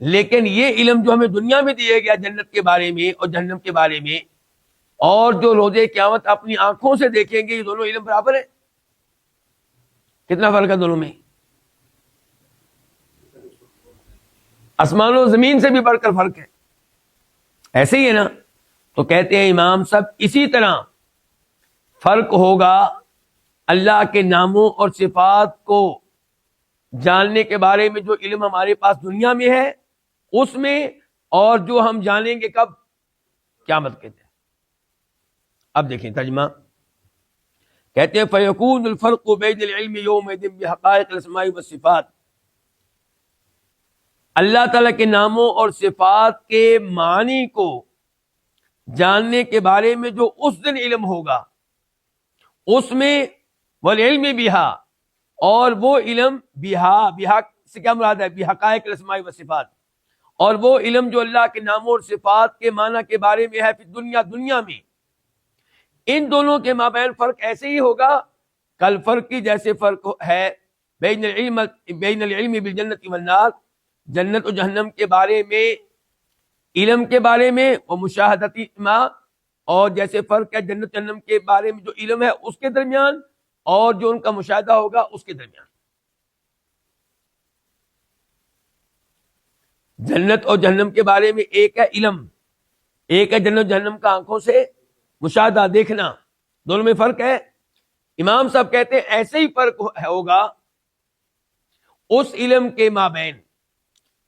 لیکن یہ علم جو ہمیں دنیا میں دیا گیا جنت کے بارے میں اور جہنم کے بارے میں، اور جو روز قیامت اپنی آنکھوں سے دیکھیں گے، یہ دونوں علم برابر ہیں؟ کتنا فرق ہے دونوں میں؟ آسمان و زمین سے بھی بڑھ کر فرق ہے. ایسے ہی ہے نا؟ تو کہتے ہیں امام صاحب اسی طرح فرق ہوگا اللہ کے ناموں اور صفات کو جاننے کے بارے میں جو علم ہمارے پاس دنیا میں ہے اس میں، اور جو ہم جانیں گے کب؟ قیامت کے دن. اب دیکھیں ترجمہ، کہتے ہیں فَيَكُونُ الْفَرْقُ بَيْنَ الْعِلْمِ يَوْمَئِذٍ بِحَقَائِقِ الْأَسْمَاءِ وَالصِّفَاتِ، اللہ تعالیٰ کے ناموں اور صفات کے معنی کو جاننے کے بارے میں جو اس دن علم ہوگا اس میں، وَالْعِلْمِ بِهَا، اور وہ علم بِهَا سے کیا مراد ہے؟ بِحَقَائِقِ الْأَسْمَاءِ وَالصِّفَاتِ، اور وہ علم جو اللہ کے ناموں اور صفات کے معنی کے بارے میں ہے فی دنیا میں. ان دونوں کے مابین فرق ایسے ہی ہوگا کل فرق کی جیسے فرق ہے بین العلم بالجنت والنار، جنت و جہنم کے بارے میں، علم کے بارے میں، اور مشاہدتی ما، اور جیسے فرق ہے جنت جہنم کے بارے میں جو علم ہے اس کے درمیان اور جو ان کا مشاہدہ ہوگا اس کے درمیان. جنت اور جہنم کے بارے میں ایک ہے علم، ایک ہے جنت جہنم کا آنکھوں سے مشاہدہ دیکھنا، دونوں میں فرق ہے۔ امام صاحب کہتے ہیں ایسے ہی فرق ہوگا اس علم کے مابین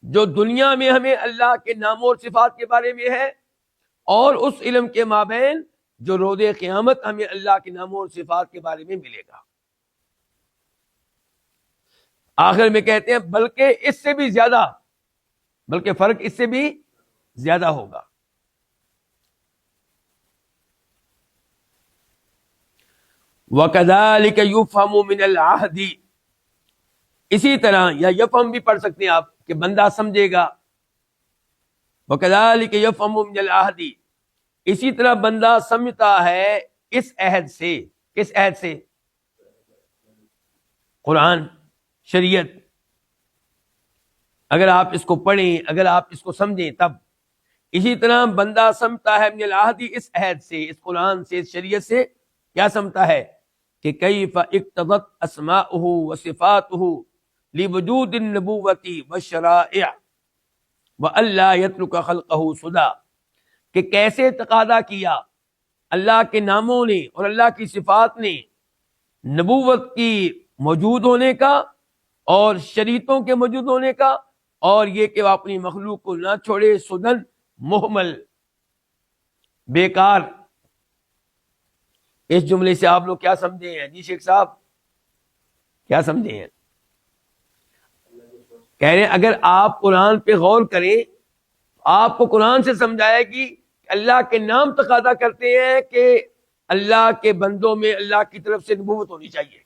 جو دنیا میں ہمیں اللہ کے ناموں اور صفات کے بارے میں ہے، اور اس علم کے مابین جو روز قیامت ہمیں اللہ کے ناموں اور صفات کے بارے میں ملے گا۔ آخر میں کہتے ہیں بلکہ اس سے بھی زیادہ، بلکہ فرق اس سے بھی زیادہ ہوگا۔ وَكَذَلِكَ يُفْهَمُ مِنَ الْعَهْدِ، اسی طرح یا یفہم بھی پڑھ سکتے ہیں آپ کہ بندہ سمجھے گا۔ وَكَذَلِكَ يُفْهَمُ مِنَ الْعَهْدِ، اسی طرح بندہ سمجھتا ہے اس عہد سے۔ کس عہد سے؟ قرآن، شریعت۔ اگر آپ اس کو پڑھیں، اگر آپ اس کو سمجھیں تب۔ اسی طرح بندہ سمجھتا ہے من العہد، اس عہد سے، اس قرآن سے، اس شریعت سے کیا سمجھتا ہے کہ کیف اقتضت اسماؤہ وصفاتہ لوجود النبوۃ والشرائع والا یترک خلقہ سدی، کہ کیسے تقاضا کیا اللہ کے ناموں نے اور اللہ کی صفات نے نبوت کی موجود ہونے کا اور شریعتوں کے موجود ہونے کا، اور یہ کہ وہ اپنی مخلوق کو نہ چھوڑے سدن، محمل، بیکار۔ اس جملے سے آپ لوگ کیا سمجھے ہیں جی شیخ صاحب، کیا سمجھے ہیں؟ کہہ رہے ہیں اگر آپ قرآن پہ غور کریں آپ کو قرآن سے سمجھائے گی کہ اللہ کے نام تقاضا کرتے ہیں کہ اللہ کے بندوں میں اللہ کی طرف سے نبوت ہونی چاہیے،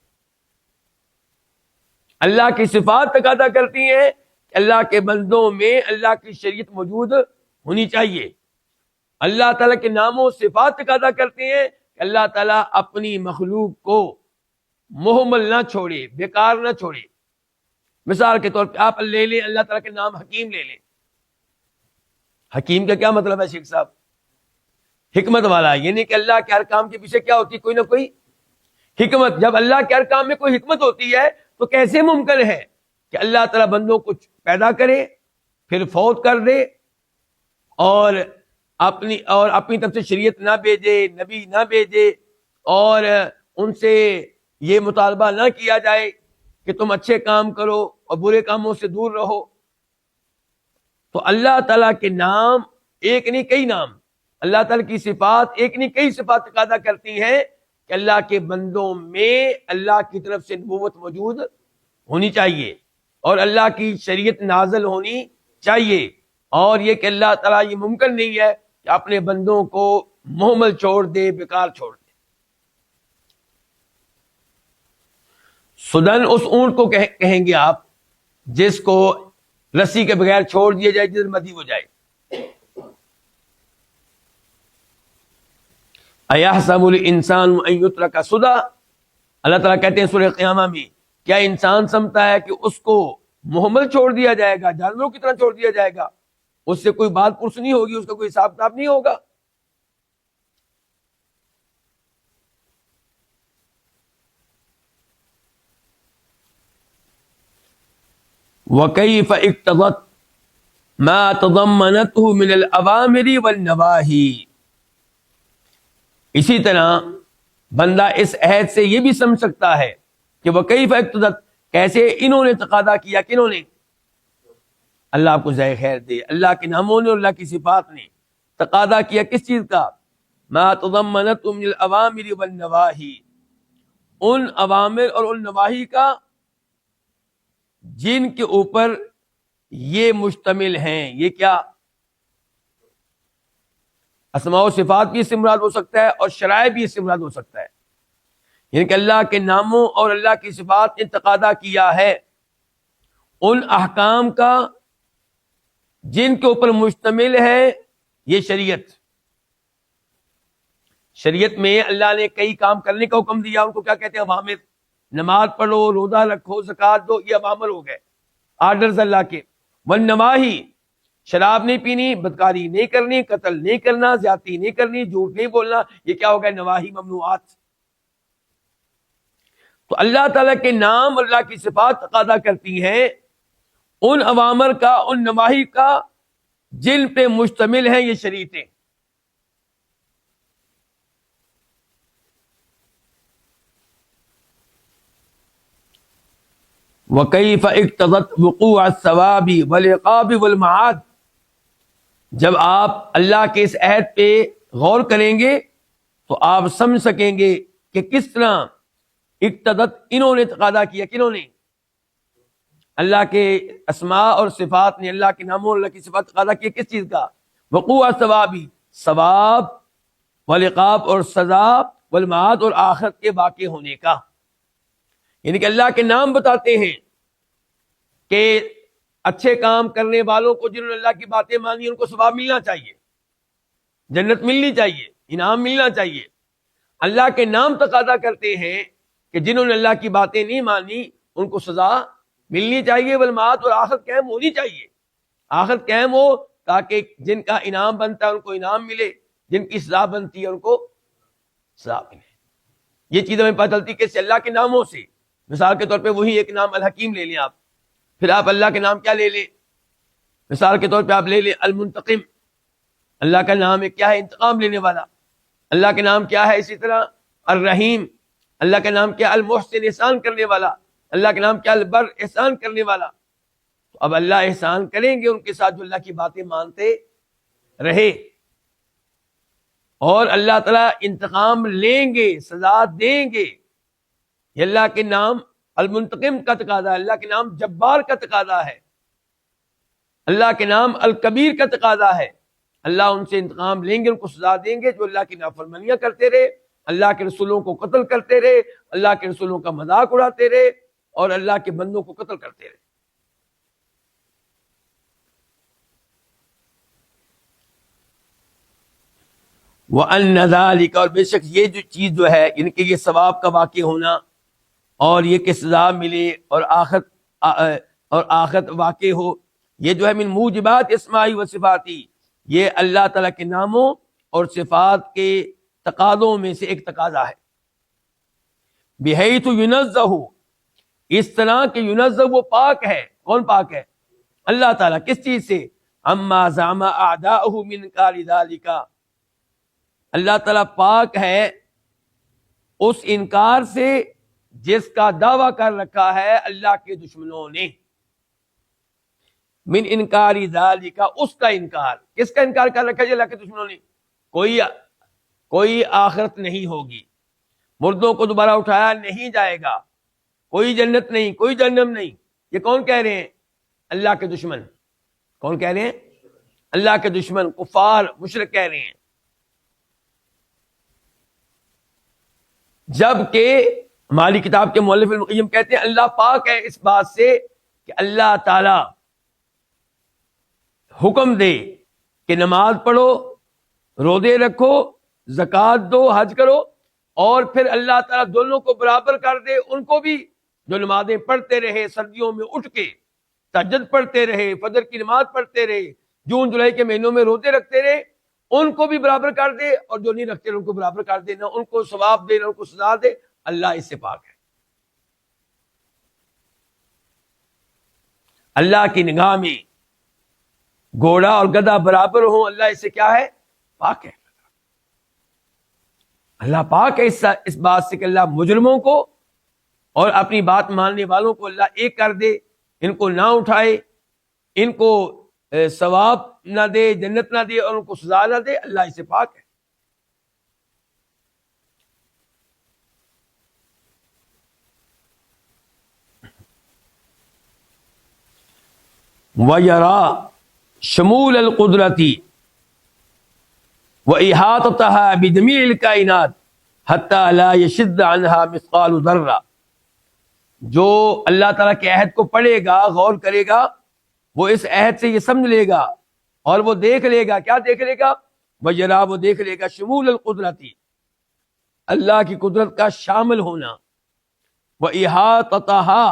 اللہ کی صفات تقاضا کرتی ہیں کہ اللہ کے بندوں میں اللہ کی شریعت موجود ہونی چاہیے، اللہ تعالیٰ کے ناموں صفات تقاضا کرتے ہیں کہ اللہ تعالیٰ اپنی مخلوق کو محمل نہ چھوڑے، بیکار نہ چھوڑے۔ مثال کے طور پہ آپ لے لیں اللہ تعالیٰ کے نام حکیم لے لیں۔ حکیم کا کیا مطلب ہے شیخ صاحب؟ حکمت والا، یعنی کہ اللہ کے ہر کام کے پیچھے کیا ہوتی ہے؟ کوئی نہ کوئی حکمت۔ جب اللہ کے ہر کام میں کوئی حکمت ہوتی ہے تو کیسے ممکن ہے کہ اللہ تعالیٰ بندوں کو پیدا کرے، پھر فوت کر دے، اور اپنی طرف سے شریعت نہ بھیجے، نبی نہ بھیجے، اور ان سے یہ مطالبہ نہ کیا جائے کہ تم اچھے کام کرو اور برے کاموں سے دور رہو۔ تو اللہ تعالیٰ کے نام ایک نہیں کئی نام، اللہ تعالیٰ کی صفات ایک نہیں کئی صفات تقاضا کرتی ہیں کہ اللہ کے بندوں میں اللہ کی طرف سے نبوت موجود ہونی چاہیے اور اللہ کی شریعت نازل ہونی چاہیے، اور یہ کہ اللہ تعالیٰ یہ ممکن نہیں ہے کہ اپنے بندوں کو محمل چھوڑ دے، بیکار چھوڑ دے۔ سدن اس اونٹ کو کہیں گے آپ جس کو رسی کے بغیر چھوڑ دیا جائے، جدھر مرضی وہ جائے۔ اَيَحْسَبُ الْإِنسَانُ أَن يُتْرَكَ سُدًى، اللہ تعالیٰ کہتے ہیں سورہ قیامہ میں، کیا انسان سمجھتا ہے کہ اس کو محمل چھوڑ دیا جائے گا، جانوروں کی طرح چھوڑ دیا جائے گا، اس سے کوئی بات پرس نہیں ہوگی، اس کا کوئی حساب کتاب نہیں ہوگا؟ وَكَيْفَ اقْتَضَتْ مَا تَضَمَّنَتْهُ مِنَ الْأَوَامِرِ وَالنَّوَاهِي، اسی طرح بندہ اس عہد سے یہ بھی سمجھ سکتا ہے کہ وَكَيْفَ اقْتَضَتْ، کیسے انہوں نے تقاضا کیا، کنہوں نے؟ اللہ آپ کو ذائقہ خیر دے، اللہ کے ناموں نے اور اللہ کی صفات نے تقاضا کیا کس چیز کا؟ مَا تَضَمَّنَتْهُ مِنَ الْأَوَامِرِ وَالنَّوَاهِي، ان اوامر اور ان نواہی کا جن کے اوپر یہ مشتمل ہیں۔ یہ کیا؟ اسماء و صفات بھی اس سے مراد ہو سکتا ہے اور شرائع بھی اس سے مراد ہو سکتا ہے، یعنی کہ اللہ کے ناموں اور اللہ کی صفات نے تقاضا کیا ہے ان احکام کا جن کے اوپر مشتمل ہے یہ شریعت۔ شریعت میں اللہ نے کئی کام کرنے کا حکم دیا، ان کو کیا کہتے ہیں؟ اوامر۔ نماز پڑھو، روزہ رکھو، زکوٰۃ دو، یہ اوامر ہو گئے، آرڈرز اللہ کے۔ والنواہی، شراب نہیں پینی، بدکاری نہیں کرنی، قتل نہیں کرنا، زیادتی نہیں کرنی، جھوٹ نہیں بولنا، یہ کیا ہو گئے؟ نواہی، ممنوعات۔ تو اللہ تعالیٰ کے نام اور اللہ کی صفات تقاضا کرتی ہیں ان اوامر کا، ان نواہی کا جن پہ مشتمل ہیں یہ شریعتیں۔ وَكَيْفَ اقتضت وقوع الثواب والعقاب والمعاد. جب آپ اللہ کے اس عہد پہ غور کریں گے تو آپ سمجھ سکیں گے کہ کس طرح اقتضت انہوں نے تقاضا کیا. کنہوں نے؟ اللہ کے اسماء اور صفات نے، اللہ کے ناموں اور اللہ کی صفات تقاضا کیا کس چیز کا؟ وقوع ثواب، ثواب، والعقاب اور سزا، والمعاد اور آخرت کے واقع ہونے کا. یعنی کہ اللہ کے نام بتاتے ہیں کہ اچھے کام کرنے والوں کو جنہوں نے اللہ کی باتیں مانی ان کو ثواب ملنا چاہیے، جنت ملنی چاہیے، انعام ملنا چاہیے. اللہ کے نام تقاضا کرتے ہیں کہ جنہوں نے اللہ کی باتیں نہیں مانی ان کو سزا ملنی چاہیے، والمعاد اور آخرت قائم ہونی چاہیے. آخرت قائم ہو تاکہ جن کا انعام بنتا ہے ان کو انعام ملے، جن کی سزا بنتی ہے ان کو سزا ملے. یہ چیز ہمیں پتہ چلتی ہے کہ اللہ کے ناموں سے. مثال کے طور پہ وہی ایک نام الحکیم لے لیں آپ، پھر آپ اللہ کے نام کیا لے لیں؟ مثال کے طور پہ آپ لے لیں المنتقم. اللہ کا نام ہے کیا ہے؟ انتقام لینے والا. اللہ کے نام کیا ہے؟ اسی طرح الرحیم. اللہ کا نام کیا؟ المحسن، احسان کرنے والا. اللہ کے نام کیا؟ البر، احسان کرنے والا. تو اب اللہ احسان کریں گے ان کے ساتھ جو اللہ کی باتیں مانتے رہے، اور اللہ تعالیٰ انتقام لیں گے، سزا دیں گے. یہ اللہ کے نام المنتقم کا تقاضا ہے، اللہ کے نام جبار کا تقاضا ہے، اللہ کے نام الکبیر کا تقاضا ہے. اللہ ان سے انتقام لیں گے، ان کو سزا دیں گے جو اللہ کی نافرمانیاں کرتے رہے، اللہ کے رسولوں کو قتل کرتے رہے، اللہ کے رسولوں کا مذاق اڑاتے رہے، اور اللہ کے بندوں کو قتل کرتے رہے. وَأَنَّ ذَلِكَ، اور بے شک یہ جو چیز جو ہے یعنی کہ یہ ثواب کا واقع ہونا اور یہ کہ سزا ملے اور آخرت واقع ہو، یہ جو ہے من موجبات اسمائی و صفاتی، یہ اللہ تعالیٰ کے ناموں اور صفات کے تقاضوں میں سے ایک تقاضا ہے. بحیث ینزہ، اس طرح کہ ینزہ وہ پاک ہے. کون پاک ہے؟ اللہ تعالیٰ. کس چیز سے؟ اما زعم اعداؤہ من انکار ذالک، اللہ تعالیٰ پاک ہے اس انکار سے جس کا دعویٰ کر رکھا ہے اللہ کے دشمنوں نے. من انکاری ذالک، اس کا انکار. کس کا انکار کر رکھا ہے اللہ کے دشمنوں نے؟ کوئی آخرت نہیں ہوگی، مردوں کو دوبارہ اٹھایا نہیں جائے گا، کوئی جنت نہیں، کوئی جہنم نہیں. یہ کون کہہ رہے ہیں؟ اللہ کے دشمن. کون کہہ رہے ہیں؟ اللہ کے دشمن، کفار، مشرک کہہ رہے ہیں. جبکہ ہماری کتاب کے مؤلف ابن القیم کہتے ہیں اللہ پاک ہے اس بات سے کہ اللہ تعالی حکم دے کہ نماز پڑھو، روزے رکھو، زکوٰۃ دو، حج کرو، اور پھر اللہ تعالیٰ دونوں کو برابر کر دے. ان کو بھی جو نمازیں پڑھتے رہے، سردیوں میں اٹھ کے تہجد پڑھتے رہے، فجر کی نماز پڑھتے رہے، جون جولائی کے مہینوں میں روزے رکھتے رہے، ان کو بھی برابر کر دے، اور جو نہیں رکھتے ان کو برابر کر دے. نہ ان کو ثواب دے نہ ان کو سزا دے. اللہ اس سے پاک ہے. اللہ کی نگاہ میں گھوڑا اور گدھا برابر ہوں، اللہ اس سے کیا ہے؟ پاک ہے. اللہ پاک ہے اس بات سے کہ اللہ مجرموں کو اور اپنی بات ماننے والوں کو اللہ ایک کر دے، ان کو نہ اٹھائے، ان کو ثواب نہ دے، جنت نہ دے، اور ان کو سزا نہ دے. اللہ اس سے پاک ہے. وَيَرَى شمول القدرتی وَإِحَاطَتَهَا بِجَمِيعِ الْكَائِنَاتِ حَتَّى لَا يَشِدَّ عَنْهَا مِثْقَالُ ذَرَّةٍ. جو اللہ تعالیٰ کے عہد کو پڑھے گا، غور کرے گا، وہ اس عہد سے یہ سمجھ لے گا اور وہ دیکھ لے گا. کیا دیکھ لے گا؟ وَيَرَى، وہ دیکھ لے گا شمول القدرتی، اللہ کی قدرت کا شامل ہونا، وَإِحَاطَتَهَا،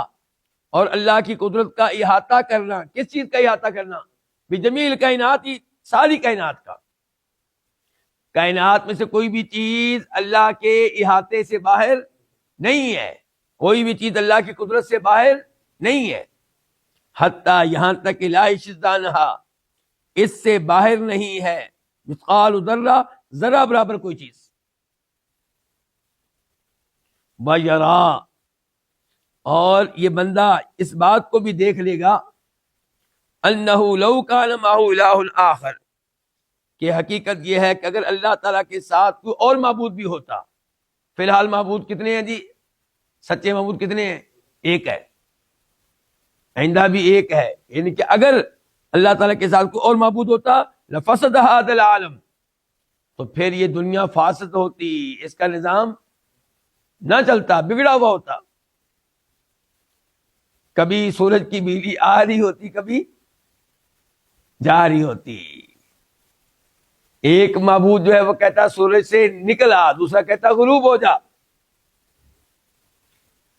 اور اللہ کی قدرت کا احاطہ کرنا. کس چیز کا احاطہ کرنا؟ بجمیع الکائنات، ساری کائنات کا. کائنات میں سے کوئی بھی چیز اللہ کے احاطے سے باہر نہیں ہے، کوئی بھی چیز اللہ کی قدرت سے باہر نہیں ہے. حتیٰ یہاں تک کہ لا یشد عنہا، اس سے باہر نہیں ہے مثقال ذرہ، ذرہ برابر کوئی چیز. وَیَرَا، اور یہ بندہ اس بات کو بھی دیکھ لے گا انہ لو کان معہ الہ آخر، کہ حقیقت یہ ہے کہ اگر اللہ تعالیٰ کے ساتھ کوئی اور معبود بھی ہوتا، فی الحال معبود کتنے ہیں جی؟ سچے معبود کتنے ہیں؟ ایک ہے، آئندہ بھی ایک ہے، یعنی کہ اگر اللہ تعالیٰ کے ساتھ کوئی اور معبود ہوتا لفسد ھذا العالم، تو پھر یہ دنیا فاسد ہوتی، اس کا نظام نہ چلتا، بگڑا ہوا ہوتا۔ کبھی سورج کی بجلی آ رہی ہوتی، کبھی جا رہی ہوتی۔ ایک معبود جو ہے وہ کہتا سورج سے نکل آ، دوسرا کہتا غروب ہو جا۔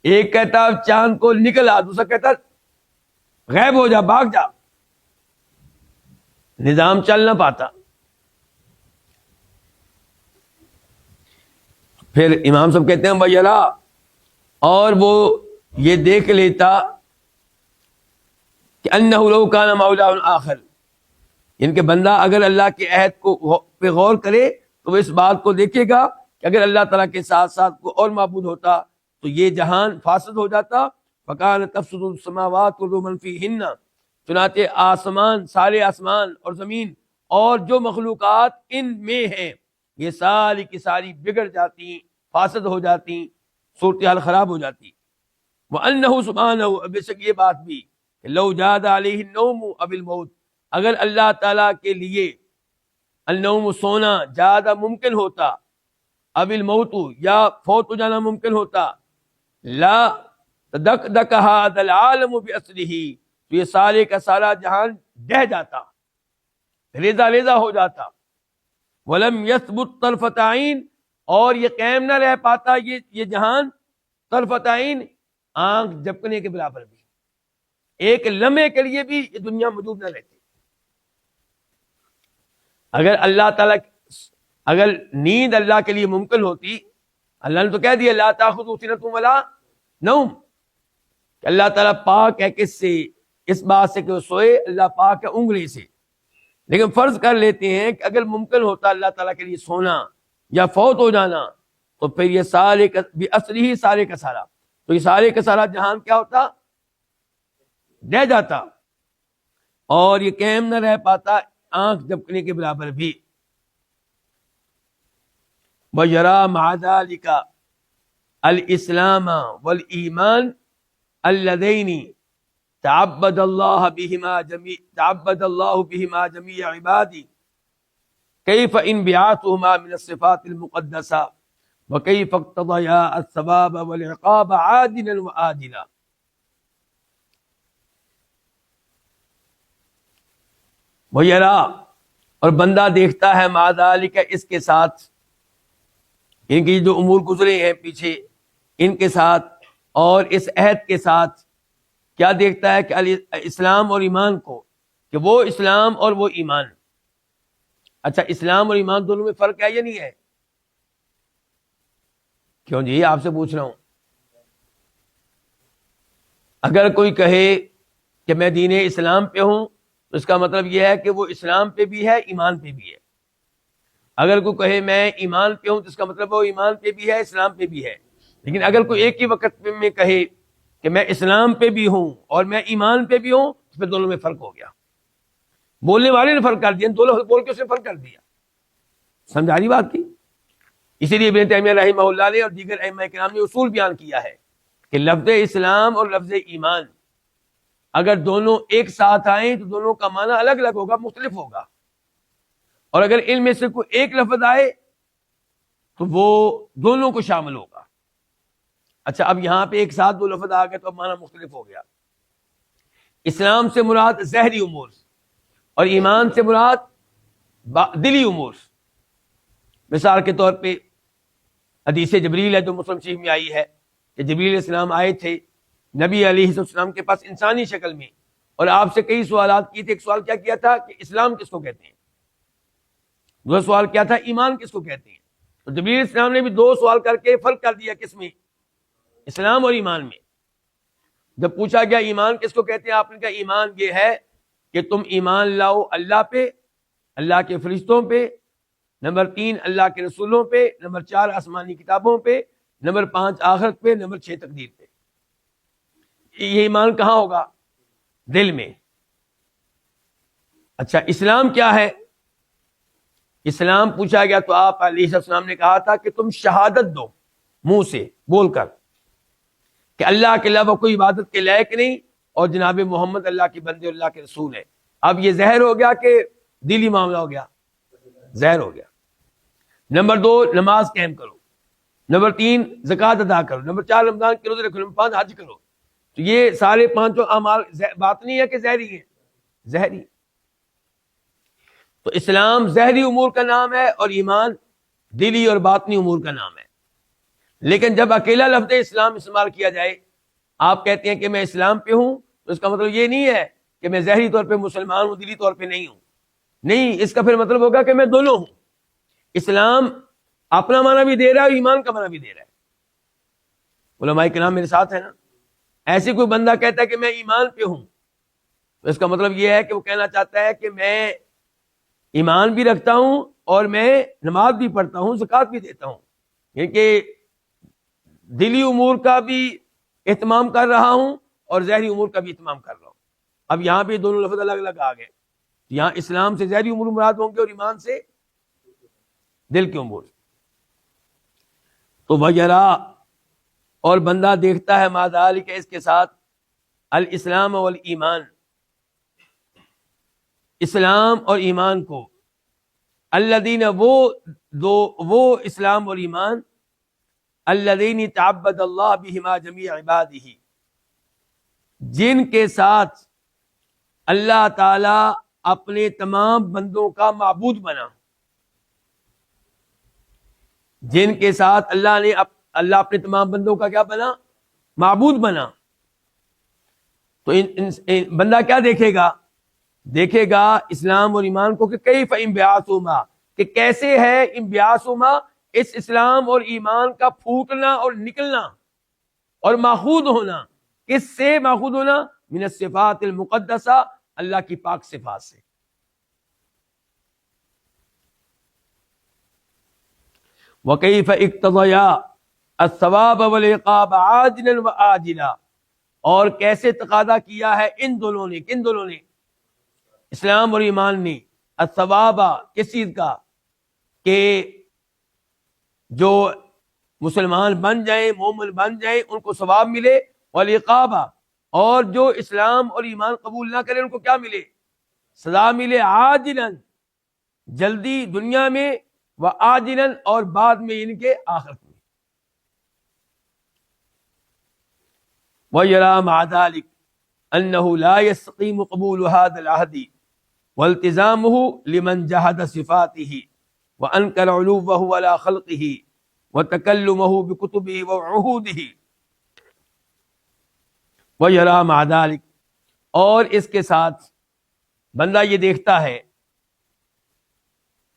ایک کہتا چاند کو نکل آ، دوسرا کہتا غائب ہو جا، بھاگ جا۔ نظام چل نہ پاتا۔ پھر امام صاحب کہتے ہیں بھیا، اور وہ یہ دیکھ لیتا کہ انہ لو کان معہ الہ آخر، ان کے بندہ اگر اللہ کے عہد کو پہ غور کرے تو وہ اس بات کو دیکھے گا کہ اگر اللہ تعالیٰ کے ساتھ ساتھ کوئی اور معبود ہوتا تو یہ جہان فاسد ہو جاتا۔ فکان تفسد السماوات ومن فیہن، چنانچہ آسمان، سارے آسمان اور زمین اور جو مخلوقات ان میں ہیں یہ ساری کی ساری بگڑ جاتی، فاسد ہو جاتی، صورتحال خراب ہو جاتی۔ وَأَنَّهُ سُبْحَانَهُ، بے شک یہ بات بھی کہ لو جاد علیہ النوم اب الموت، اگر اللہ تعالیٰ کے لیے النوم سونا زیادہ ممکن ہوتا، اب الموت یا فوت ہو جانا ممکن ہوتا، لا تدکدک ھذا العالم باسرہ، تو یہ سارے کا سارا جہان ڈہ جاتا، ریزہ ریزہ ہو جاتا۔ ولم یثبت طرفۃ عین، اور یہ قائم نہ رہ پاتا یہ جہان طرفۃ عین، آنکھ جھپکنے کے برابر بھی، ایک لمحے کے لیے بھی یہ دنیا موجود نہ رہتی۔ اگر اللہ تعالیٰ، اگر نیند اللہ کے لیے ممکن ہوتی، اللہ نے تو کہہ دیا لا تاخذہ سنۃ ولا نوم، کہ اللہ تعالیٰ پاک ہے کس سے؟ اس بات سے کہ وہ سوئے، اللہ پاک ہے اونگنے سے۔ لیکن فرض کر لیتے ہیں کہ اگر ممکن ہوتا اللہ تعالیٰ کے لیے سونا یا فوت ہو جانا، تو پھر یہ سارے بِأَسْرِهِ ہی سارے کا سارا، تو یہ سارے کا سارا جہان کیا ہوتا؟ ڈہ جاتا، اور یہ قائم نہ رہ پاتا آنکھ جھپکنے کے برابر بھی۔ وَيَرَى مَعَ ذَلِكَ الْإِسْلَامَ وَالْإِيمَانَ اللَّذَيْنِ تعبد اللہ بہما جمیع عبادی کیف انبعاثہما من الصفات المقدسہ وکیف اقتضیا الثواب والعقاب عاجلا وآجلا۔ ویرا، اور بندہ دیکھتا ہے مع ذالک، اس کے ساتھ، ان کی جو امور گزرے ہیں پیچھے ان کے ساتھ اور اس عہد کے ساتھ، کیا دیکھتا ہے کہ اسلام اور ایمان کو، کہ وہ اسلام اور وہ ایمان۔ اچھا، اسلام اور ایمان دونوں میں فرق ہے یا نہیں ہے؟ کیوں جی، آپ سے پوچھ رہا ہوں۔ اگر کوئی کہے کہ میں دین اسلام پہ ہوں تو اس کا مطلب یہ ہے کہ وہ اسلام پہ بھی ہے، ایمان پہ بھی ہے۔ اگر کوئی کہے میں ایمان پہ ہوں تو اس کا مطلب وہ ایمان پہ بھی ہے، اسلام پہ بھی ہے۔ لیکن اگر کوئی ایک ہی وقت میں کہے کہ میں اسلام پہ بھی ہوں اور میں ایمان پہ بھی ہوں، تو پھر دونوں میں فرق ہو گیا۔ بولنے والے نے فرق کر دیا، دونوں بول کے اس نے فرق کر دیا۔ سمجھا رہی بات کی؟ اسی لیے ابن تیمیہ رحمہ اللہ نے اور دیگر ائمہ کرام نے اصول بیان کیا ہے کہ لفظ اسلام اور لفظ ایمان اگر دونوں ایک ساتھ آئیں تو دونوں کا معنی الگ الگ ہوگا، مختلف ہوگا، اور اگر ان میں سے کوئی ایک لفظ آئے تو وہ دونوں کو شامل ہوگا۔ اچھا، اب یہاں پہ ایک ساتھ دو لفظ آ گئے تو اب معنی مختلف ہو گیا۔ اسلام سے مراد ظاہری امور اور ایمان سے مراد دلی امور۔ مثال کے طور پہ حدیث جبریل ہے جو مسلم شریف میں آئی ہے کہ جبریل علیہ السلام آئے تھے نبی علیہ السلام کے پاس انسانی شکل میں، اور آپ سے کئی سوالات کیے تھے۔ ایک سوال کیا کیا تھا کہ اسلام کس کو کہتے ہیں، دوسرا سوال کیا تھا ایمان کس کو کہتے ہیں۔ تو جبریل علیہ السلام نے بھی دو سوال کر کے فرق کر دیا، کس میں؟ اسلام اور ایمان میں۔ جب پوچھا گیا ایمان کس کو کہتے ہیں، آپ نے کہا ایمان یہ ہے کہ تم ایمان لاؤ اللہ پہ، اللہ کے فرشتوں پہ، نمبر 3 اللہ کے رسولوں پہ، نمبر 4 آسمانی کتابوں پہ، نمبر 5 آخرت پہ، نمبر 6 تقدیر پہ۔ یہ ایمان کہاں ہوگا؟ دل میں۔ اچھا اسلام کیا ہے؟ اسلام پوچھا گیا تو آپ علیہ السلام نے کہا تھا کہ تم شہادت دو منہ سے بول کر کہ اللہ کے علاوہ کوئی عبادت کے لائق نہیں اور جناب محمد اللہ کے بندے اللہ کے رسول ہے۔ اب یہ زہر ہو گیا کہ دلی معاملہ ہو گیا؟ زہر ہو گیا۔ نمبر 2 نماز قائم کرو، نمبر 3 زکوٰۃ ادا کرو، نمبر 4 رمضان کے روزے رکھو، نمبر 5 حج کرو۔ تو یہ سارے 5 اعمال باطنی ہے کہ ظاہری ہے؟ ظاہری۔ تو اسلام ظاہری امور کا نام ہے اور ایمان دلی اور باطنی امور کا نام ہے۔ لیکن جب اکیلا لفظ اسلام استعمال کیا جائے، آپ کہتے ہیں کہ میں اسلام پہ ہوں، تو اس کا مطلب یہ نہیں ہے کہ میں ظاہری طور پہ مسلمان ہوں، دلی طور پہ نہیں ہوں۔ نہیں، اس کا پھر مطلب ہوگا کہ میں دونوں ہوں۔ اسلام اپنا معنی بھی دے رہا ہے اور ایمان کا معنی بھی دے رہا ہے۔ علماء کرام میرے ساتھ ہے نا؟ ایسے کوئی بندہ کہتا ہے کہ میں ایمان پہ ہوں، تو اس کا مطلب یہ ہے کہ وہ کہنا چاہتا ہے کہ میں ایمان بھی رکھتا ہوں اور میں نماز بھی پڑھتا ہوں، زکوٰۃ بھی دیتا ہوں، یعنی کہ دلی امور کا بھی اہتمام کر رہا ہوں اور ظاہری امور کا بھی اہتمام کر رہا ہوں۔ اب یہاں پہ دونوں لفظ الگ الگ آ گئے، یہاں اسلام سے ظاہری امور مراد ہوں گے اور ایمان سے دل کے امور۔ تو وجرا، اور بندہ دیکھتا ہے ما ذالک، اس کے ساتھ الاسلام والایمان، اسلام اور ایمان کو، الذین وہ اسلام اور ایمان، الذین تعبد اللہ بہما جمیع عبادہ، جن کے ساتھ اللہ تعالی اپنے تمام بندوں کا معبود بنا، جن کے ساتھ اللہ اپنے تمام بندوں کا کیا بنا؟ معبود بنا۔ تو بندہ کیا دیکھے گا؟ دیکھے گا اسلام اور ایمان کو کہ کیف انبعاثہما، کہ کیسے ہے انبعاثہما، اس اسلام اور ایمان کا پھوٹنا اور نکلنا اور ماخوذ ہونا۔ کس سے ماخوذ ہونا؟ من الصفات المقدسہ، اللہ کی پاک صفات سے۔ وَكَيْفَ اقْتَضَيَا الثَّوَابَ وَالْعِقَابَ عَاجِلًا وَآجِلًا، اور کیسے تقاضا کیا ہے ان دونوں نے، کن دونوں نے؟ اسلام اور ایمان نے، الثواب، کس چیز کا؟ کہ جو مسلمان بن جائیں، مومن بن جائیں، ان کو ثواب ملے، والعقاب، اور جو اسلام اور ایمان قبول نہ کریں ان کو کیا ملے؟ سزا ملے، عاجلاً، جلدی دنیا میں، وآجلاً، اور بعد میں ان کے آخرت میں۔ وَيَرَى مَعَ ذَلِكَ أَنَّهُ لَا يَسْتَقِيمُ قَبُولُ هَذَا الْعَهْدِ وَالْتِزَامُهُ لِمَنْ جَحَدَ صِفَاتِهِ وَأَنْكَرَ عُلُوَّهُ عَلَى خَلْقِهِ وَتَكَلُّمَهُ بِكُتُبِهِ وَعُهُودِهِ۔ وَيَرَى مَعَ ذَلِكَ، اور اس کے ساتھ بندہ یہ دیکھتا ہے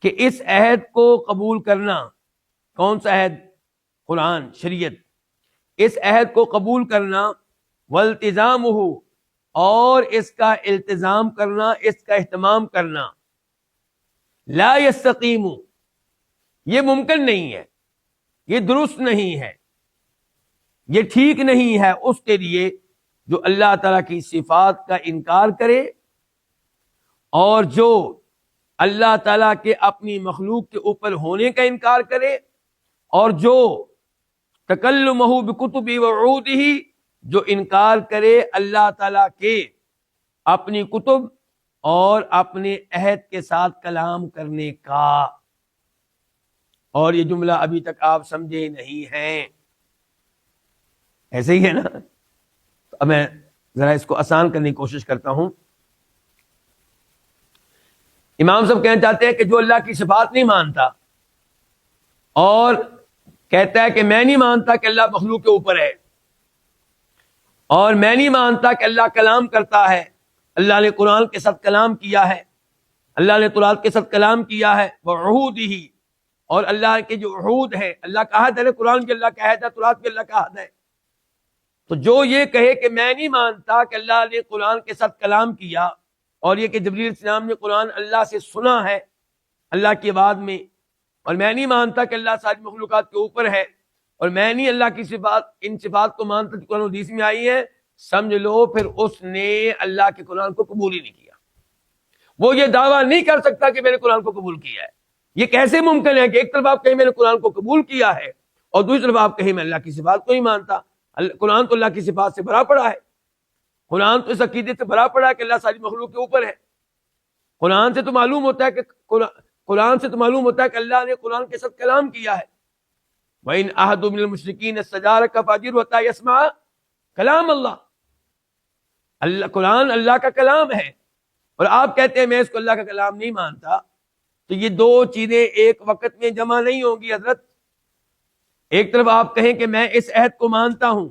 کہ اس عہد کو قبول کرنا، کون سا عہد؟ قرآن، شریعت، اس عہد کو قبول کرنا، والتزامہ، اور اس کا التزام کرنا، اس کا اہتمام کرنا، لا یستقیم، یہ ممکن نہیں ہے، یہ درست نہیں ہے، یہ ٹھیک نہیں ہے اس کے لیے جو اللہ تعالیٰ کی صفات کا انکار کرے اور جو اللہ تعالیٰ کے اپنی مخلوق کے اوپر ہونے کا انکار کرے، اور جو تکلمہ بکتبہ وعودہ، جو انکار کرے اللہ تعالیٰ کے اپنی کتب اور اپنے عہد کے ساتھ کلام کرنے کا۔ اور یہ جملہ ابھی تک آپ سمجھے نہیں ہیں، ایسے ہی ہے نا؟ تو اب میں ذرا اس کو آسان کرنے کی کوشش کرتا ہوں۔ امام صاحب کہنا چاہتے ہیں کہ جو اللہ کی صفات نہیں مانتا اور کہتا ہے کہ میں نہیں مانتا کہ اللہ مخلوق کے اوپر ہے، اور میں نہیں مانتا کہ اللہ کلام کرتا ہے، اللہ نے قرآن کے ساتھ کلام کیا ہے، اللہ نے تورات کے ساتھ کلام کیا ہے، وعہودہ، اور اللہ کے جو عہود ہے، اللہ کا عہد ہے، قرآن بھی اللہ کا عہد ہے، تورات بھی اللہ کا عہد ہے۔ تو جو یہ کہے کہ میں نہیں مانتا کہ اللہ نے قرآن کے ساتھ کلام کیا، اور یہ کہ جبریل علیہ السلام نے قرآن اللہ سے سنا ہے اللہ کی آواز میں، اور میں نہیں مانتا کہ اللہ ساری مخلوقات کے اوپر ہے، اور میں نہیں اللہ کی صفات، ان صفات کو مانتا جو قرآن و حدیث میں آئی ہے، سمجھ لو پھر اس نے اللہ کے قرآن کو قبول ہی نہیں کیا. وہ یہ دعویٰ نہیں کر سکتا کہ میں نے قرآن کو قبول کیا ہے. یہ کیسے ممکن ہے کہ ایک طرف آپ کہیں میں نے قرآن کو قبول کیا ہے اور دوسری طرف آپ کہیں میں اللہ کی صفات کو نہیں مانتا. قرآن تو اللہ کی صفات سے بھرا پڑا ہے. قرآن تو اس عقیدے سے بھرا پڑا ہے کہ اللہ ساری مخلوق کے اوپر ہے. قرآن سے تو معلوم ہوتا ہے کہ اللہ نے قرآن کے ساتھ کلام کیا ہے. وَإِنْ أَحَدٌ مِّنَ الْمُشْرِكِينَ اسْتَجَارَكَ فَأَجِرْهُ حَتَّىٰ يَسْمَعَ کلام اللہ. قرآن اللہ کا کلام ہے اور آپ کہتے ہیں میں اس کو اللہ کا کلام نہیں مانتا. تو یہ دو چیزیں ایک وقت میں جمع نہیں ہوں گی حضرت. ایک طرف آپ کہیں کہ میں اس عہد کو مانتا ہوں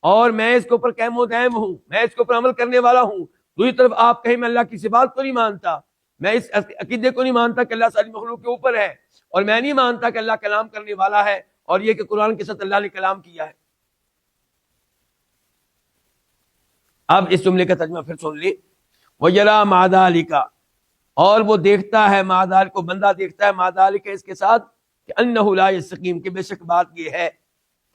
اور میں اس کے اوپر قائم و دائم ہوں, میں اس کے اوپر عمل کرنے والا ہوں. دوسری طرف آپ کہیں میں اللہ کی صفات کو نہیں مانتا, میں اس عقیدے کو نہیں مانتا کہ اللہ ساری مخلوق کے اوپر ہے, اور میں نہیں مانتا کہ اللہ کلام کرنے والا ہے, اور یہ کہ قرآن کے ساتھ اللہ نے کلام کیا ہے. اب اس جملے کا ترجمہ پھر سن لی. وَيَرَىٰ مَعَ ذَٰلِكَ, اور وہ دیکھتا ہے مع ذالک کو بندہ دیکھتا ہے مع ذالک اس کے ساتھ کہ انہ لا یستقیم, کہ بے شک بات یہ ہے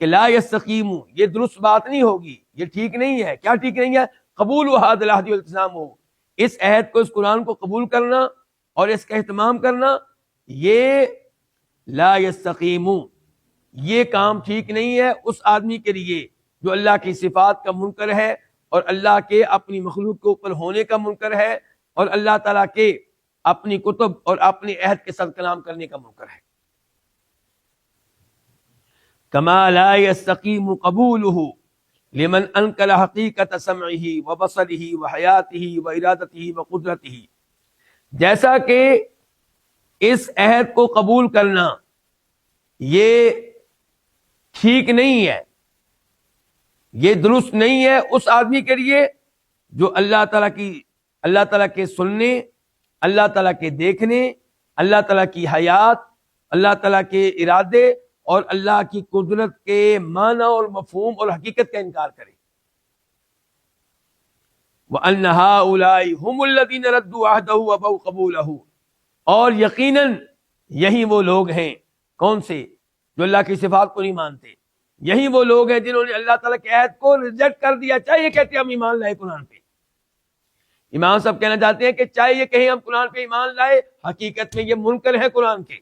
کہ لا یستقیم, یہ درست بات نہیں ہوگی, یہ ٹھیک نہیں ہے. کیا ٹھیک نہیں ہے؟ قبول و ھذا العہد والالتزام ہو, اس عہد کو اس قرآن کو قبول کرنا اور اس کا اہتمام کرنا, یہ لا یستقیم, یہ کام ٹھیک نہیں ہے اس آدمی کے لیے جو اللہ کی صفات کا منکر ہے اور اللہ کے اپنی مخلوق کے اوپر ہونے کا منکر ہے اور اللہ تعالیٰ کے اپنی کتب اور اپنے عہد کے ساتھ کلام کرنے کا منکر ہے. کما لا یستقیم قبولہ لمن انکر حقیقت سمعہ وبصرہ وحیاتہ وارادتہ وقدرتہ, جیسا کہ اس عہد کو قبول کرنا یہ ٹھیک نہیں ہے, یہ درست نہیں ہے اس آدمی کے لیے جو اللہ تعالیٰ کے سننے, اللہ تعالیٰ کے دیکھنے, اللہ تعالیٰ کی حیات, اللہ تعالیٰ کے ارادے اور اللہ کی قدرت کے معنی اور مفہوم اور حقیقت کا انکار کرے. وَأَنَّ هَٰؤُلَاءِ هُمُ الَّذِينَ رَدُّوا عَهْدَهُ وَأَبَوْا قَبُولَهُ, اور یقیناً یہی وہ لوگ ہیں, کون سے؟ جو اللہ کی صفات کو نہیں مانتے. یہی وہ لوگ ہیں جنہوں نے اللہ تعالیٰ کے عہد کو ریجیکٹ کر دیا. چاہے یہ کہتے ہیں ہم ایمان لائے قرآن پہ, امام صاحب کہنا چاہتے ہیں کہ چاہے یہ کہیں ہم قرآن پہ ایمان لائے, حقیقت میں یہ منکر ہے قرآن کے.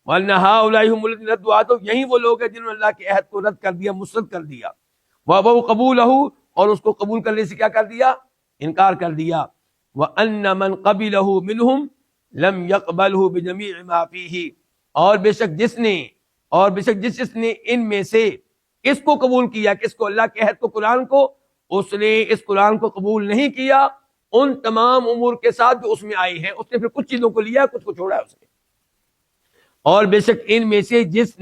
وَأَنَّ هَٰؤُلَاءِ هُمُ الَّذِينَ رَدُّوا عَهْدَهُ, یہی وہ لوگ ہیں جنہوں نے اللہ کے عہد کو رد کر دیا, مسرد کر دیا. وَأَبَوْا قَبُولَهُ, اور اس کو قبول کرنے سے کیا کر دیا؟ انکار کر دیا. وَأَنَّ مَنْ قَبِلَهُ مِنْهُمْ لَمْ يَقْبَلْهُ بِجَمِيعِ مَا فِيهِ, اور بے شک جس نے ان میں سے اس کو قبول کیا, کس کو؟ اللہ کے عہد کو, قرآن کو, اس نے اس قرآن کو قبول نہیں کیا ان تمام امور کے ساتھ جو اس میں آئی ہیں. اس نے پھر کچھ چیزوں کو لیا, کچھ کو چھوڑا اس نے. اور بے شک ان میں سے جس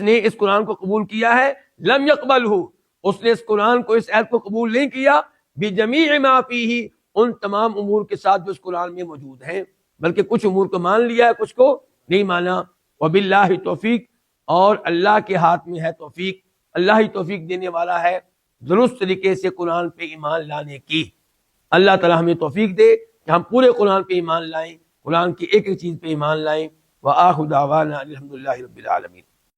نے اس قرآن کو قبول کیا ہے, لم یقبلہ, اس نے اس قرآن کو, اس عہد کو قبول نہیں کیا, بجمیع ما فیہ, ان تمام امور کے ساتھ جو اس قرآن میں موجود ہیں, بلکہ کچھ امور کو مان لیا ہے, کچھ کو نہیں مانا. وباللہ توفیق, اور اللہ کے ہاتھ میں ہے توفیق, اللہ ہی توفیق دینے والا ہے درست طریقے سے قرآن پہ ایمان لانے کی. اللہ تعالی ہمیں توفیق دے کہ ہم پورے قرآن پہ ایمان لائیں, قرآن کی ایک ایک چیز پہ ایمان لائیں. وآخر دعوانا الحمدللہ رب العالمین.